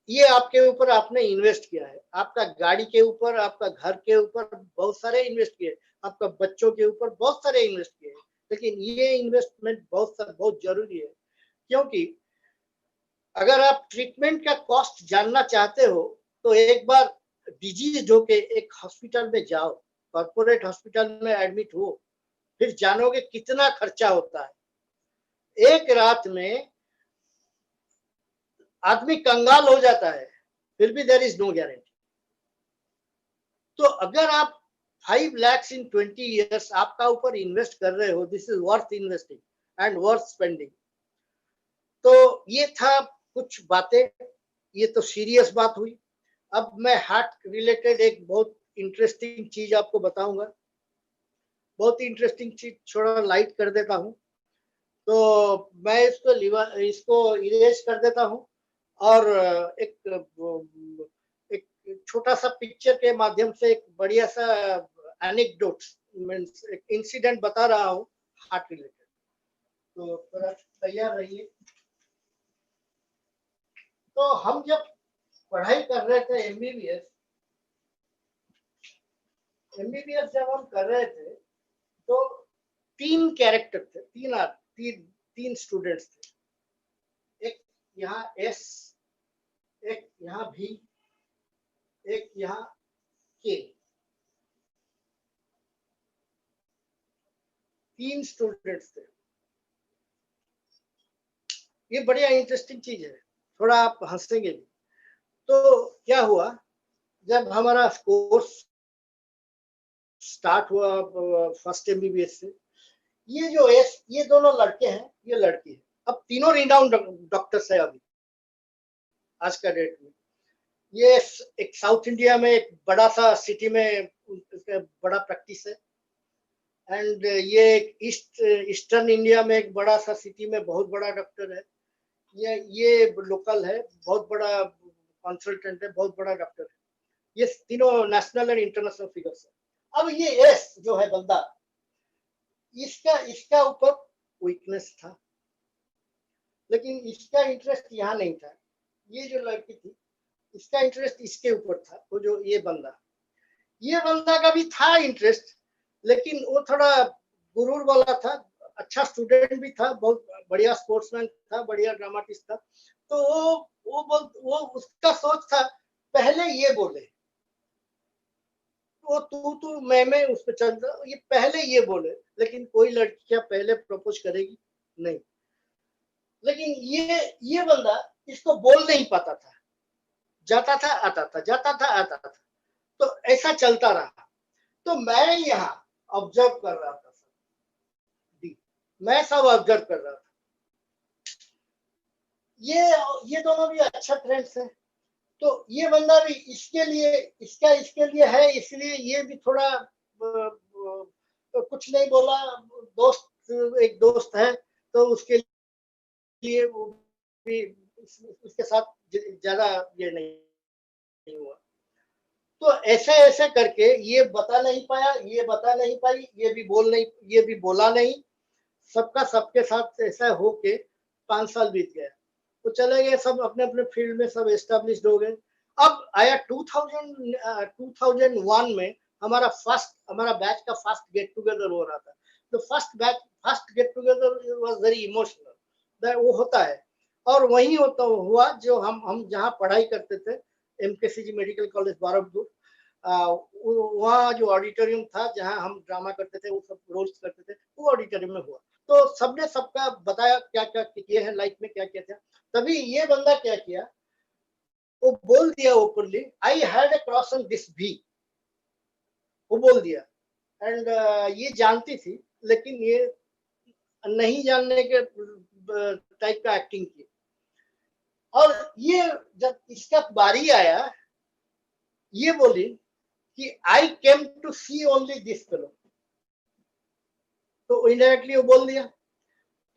ये आपके ऊपर आपने इन्वेस्ट किया है, आपका गाड़ी के ऊपर, आपका घर के ऊपर बहुत सारे इन्वेस्ट किए, आपका बच्चों के ऊपर बहुत सारे इन्वेस्ट किए। लेकिन ये इन्वेस्टमेंट बहुत जरूरी है, क्योंकि अगर आप ट्रीटमेंट का कॉस्ट जानना चाहते हो तो एक बार डिजीज होके एक हॉस्पिटल में जाओ, कॉर्पोरेट हॉस्पिटल में एडमिट हो, फिर जानोगे कितना खर्चा होता है। एक रात में आदमी कंगाल हो जाता है, फिर भी देयर इज नो गारंटी। तो अगर आप 5 lakhs in 20 years आपका ऊपर इन्वेस्ट कर रहे हो, this is worth investing and worth spending. तो ये था कुछ बातें, ये तो सीरियस बात हुई। अब मैं हार्ट रिलेटेड एक बहुत इंटरेस्टिंग चीज आपको बताऊंगा। बहुत इंटरेस्टिंग चीज, थोड़ा लाइट कर देता हूं। तो मैं इसको इरेज कर देता हूं और एक छोटा सा पिक्चर के माध्यम से एक बढ़िया सा एनेक्डोट मींस एक इंसिडेंट बता रहा हूं हार्ट रिलेटेड। तो थोड़ा तैयार रहिए। तो हम जब पढ़ाई कर रहे थे एमबीबीएस जब हम कर रहे थे तो 3 कैरेक्टर थे, तीन स्टूडेंट्स थे। एक यहाँ एस, एक यहाँ भी, एक यहाँ के। 3 स्टूडेंट्स थे। ये बढ़िया इंटरेस्टिंग चीज है, थोड़ा आप हंसेंगे भी। तो क्या हुआ, जब हमारा कोर्स स्टार्ट हुआ फर्स्ट एमबीबीएस से, ये दोनों लड़के हैं, ये लड़की है। अब तीनों रिनाउंड डॉक्टर्स है अभी आज का डेट में। ये एक साउथ इंडिया में एक बड़ा सा सिटी में बड़ा प्रैक्टिस है, एंड ये एक ईस्टर्न इंडिया में एक बड़ा सा सिटी में बहुत बड़ा डॉक्टर है। ये लोकल है, बहुत बड़ा कंसल्टेंट है, बहुत बड़ा डॉक्टर है। ये तीनों नेशनल एंड इंटरनेशनल फिगर्स है। अब ये एस जो है बंदा, इसका ऊपर वीकनेस था, लेकिन इसका इंटरेस्ट यहाँ नहीं था। ये जो लड़की थी इसका इंटरेस्ट इसके ऊपर था। वो जो ये बंदा का भी था इंटरेस्ट, लेकिन वो थोड़ा गुरूर वाला था। अच्छा स्टूडेंट भी था, बहुत बढ़िया स्पोर्ट्समैन था, बढ़िया ड्रामाटिस्ट था। तो वो उसका सोच था पहले ये बोले, वो तू मैं उस पर चल रहा, ये पहले ये बोले। लेकिन कोई लड़की क्या पहले प्रपोज करेगी? नहीं। लेकिन ये बंदा इसको बोल नहीं पाता था, जाता था आता था, जाता था आता था। तो ऐसा चलता रहा। तो मैं यहाँ ऑब्जर्व कर रहा था, मैं सब ऑब्जर्व कर रहा था। ये दोनों भी अच्छा फ्रेंड्स हैं। तो ये बंदा भी इसके लिए है, इसलिए ये भी थोड़ा कुछ नहीं बोला। एक दोस्त है तो उसके लिए वो भी उसके साथ ज्यादा ये नहीं हुआ। तो ऐसे करके ये बता नहीं पाया, ये बता नहीं पाई, ये भी बोला नहीं। सबका सबके साथ ऐसा होके 5 साल बीत गया। तो चले गए सब अपने अपने फील्ड में, सब एस्टेब्लिश्ड हो गए। अब आया 2001 में हमारा बैच का फर्स्ट गेट टुगेदर हो रहा था। तो first get together was very emotional. वो होता है, और वही हुआ जो हम जहाँ पढ़ाई करते थे, एमकेसीजी मेडिकल कॉलेज बारहपुर। वहाँ जो ऑडिटोरियम था जहाँ हम ड्रामा करते थे, वो सब रोल्स करते थे, वो ऑडिटोरियम में हुआ। तो सबने सबका बताया क्या क्या किए हैं लाइफ में, क्या क्या था। तभी ये बंदा क्या किया, वो बोल दिया openly, I had a cross on this भी। वो बोल दिया। एंड ये जानती थी, लेकिन ये नहीं जानने के टाइप का एक्टिंग की। और ये जब इसका बारी आया, ये बोली कि I came to see only this fellow. तो इनडायरेक्टली वो बोल दिया।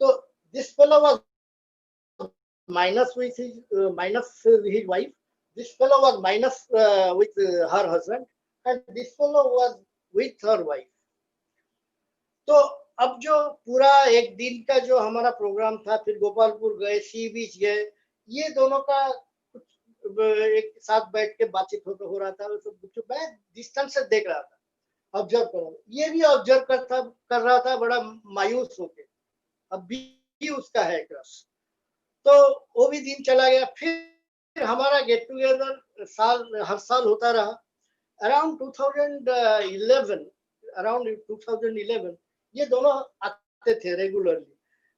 तो this fellow was minus with his wife. This fellow was minus with her husband, and this fellow was with her wife. तो अब जो पूरा एक दिन का जो हमारा प्रोग्राम था, फिर गोपालपुर गए, सी बीच गए, ये दोनों का कुछ एक साथ बैठ के बातचीत हो रहा था। तो मैं डिस्टेंस से देख रहा था, ऑब्जर्व कर रहा था। ये भी ऑब्जर्व कर रहा था बड़ा मायूस होके। अब भी उसका है क्रश। तो वो भी दिन चला गया। फिर हमारा गेट टुगेदर हर साल होता रहा। अराउंड 2011 ये दोनों आते थे रेगुलरली।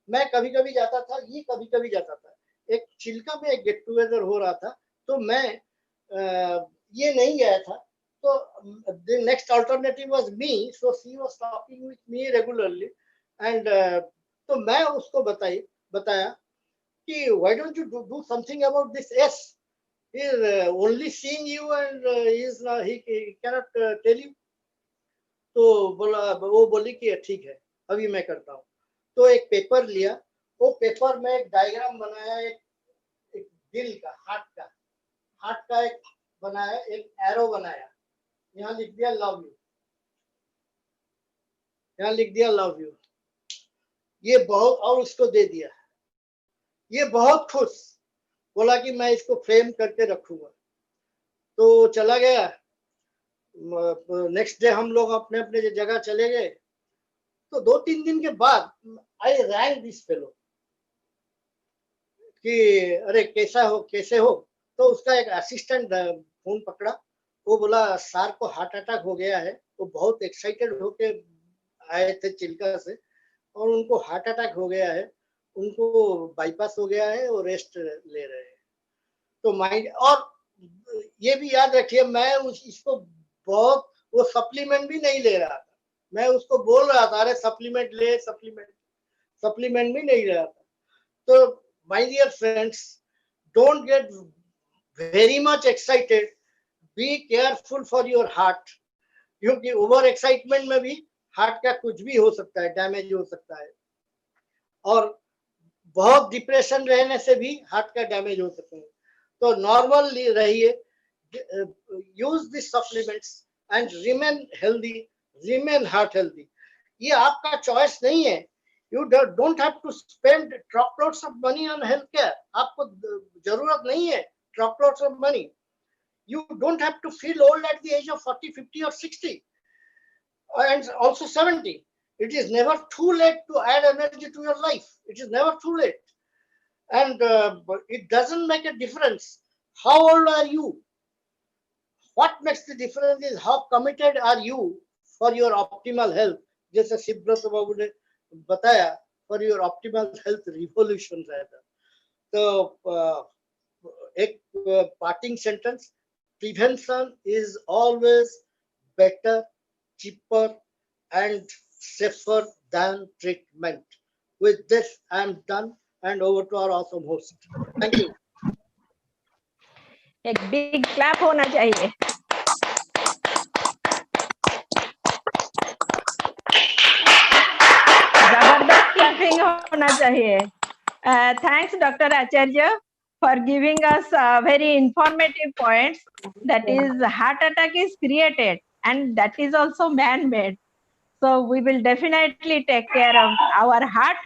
मैं कभी कभी जाता था, ये कभी कभी जाता था। एक चिल्का में एक गेट टुगेदर हो रहा था, तो मैं ये नहीं गया था। तो the next alternative was me, so she was talking with me regularly. And तो मैं उसको बताया कि why don't you do something about this S? He is only seeing you and he cannot tell you. तो वो बोली कि ठीक है, अभी मैं करता हूँ। तो एक पेपर लिया, वो पेपर में एक डायग्राम बनाया, एक दिल का, हार्ट का एक बनाया, एक एरो बनाया। यहाँ लिख दिया लव यू, यहाँ लिख दिया लव यू। ये बहुत, और उसको दे दिया। ये बहुत खुश, बोला कि मैं इसको फ्रेम करके रखूंगा। तो चला गया। नेक्स्ट डे हम लोग अपने अपने जगह चले गए। तो 2-3 दिन के बाद आई रैंक दिस फेलो कि अरे कैसे हो। तो उसका एक असिस्टेंट फोन पकड़ा। वो बोला सर को हार्ट अटैक हो गया है। वो बहुत एक्साइटेड होके आए थे चिल्का से, और उनको हार्ट अटैक हो गया है, उनको बाईपास हो गया है, वो रेस्ट ले रहे हैं। तो माइंड, और ये भी याद रखिए, मैं इसको बहुत, वो सप्लीमेंट भी नहीं ले रहा था। मैं उसको बोल रहा था अरे सप्लीमेंट ले, सप्लीमेंट भी नहीं ले रहा था। तो my dear friends, don't get very much excited, be careful for your heart, क्योंकि ओवर एक्साइटमेंट में भी हार्ट का कुछ भी हो सकता है, डैमेज हो सकता है। और बहुत डिप्रेशन रहने से भी हार्ट का डैमेज हो सकता है। तो नॉर्मल रहिए, use this supplements and remain healthy, remain heart healthy. ये आपका चॉइस नहीं है। You don't have to spend truckloads of money on health care. आपको जरूरत नहीं है truckloads of money. You don't have to feel old at the age of 40, 50 or 60 and also 70. It is never too late to add energy to your life. It is never too late. And it doesn't make a difference how old are you. What makes the difference is how committed are you for your optimal health. जैसे शिवब्रत बाबू ने बताया, for your optimal health revolution rather. तो एक parting sentence, prevention is always better, cheaper and safer than treatment. With this, I am done, and over to our awesome host. Thank you. एक big clap होना चाहिए। जबरदस्त clapping होना चाहिए। Thanks, Dr. Acharya, for giving us very informative points. That is, heart attack is created and that is also man-made. So we will definitely take care of our heart.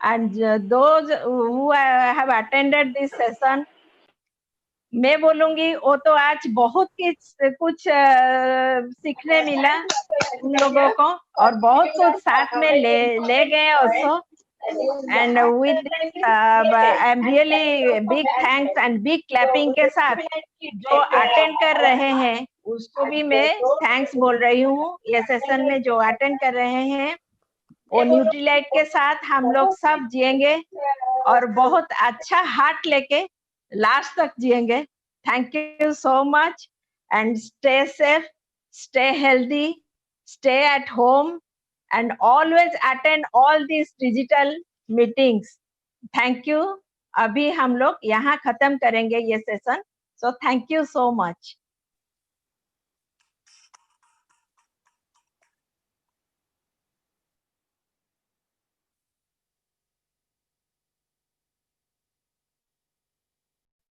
And those who have attended this session, मैं बोलूंगी वो तो आज बहुत कुछ सीखने मिला उन लोगों को, और बहुत कुछ साथ में ले गए also. And with this, I am really big thanks and big clapping के साथ जो अटेंड कर रहे हैं उसको भी मैं थैंक्स बोल रही हूँ। ये सेशन में जो अटेंड कर रहे हैं वो न्यूट्रीलाइट के साथ हम लोग सब जिएंगे और बहुत अच्छा हार्ट लेके लास्ट तक जिएंगे। Thank you so much and stay safe, stay healthy stay at home and always attend all these digital meetings. Thank you. अभी हम लोग यहाँ खत्म करेंगे ये session. So thank you so much.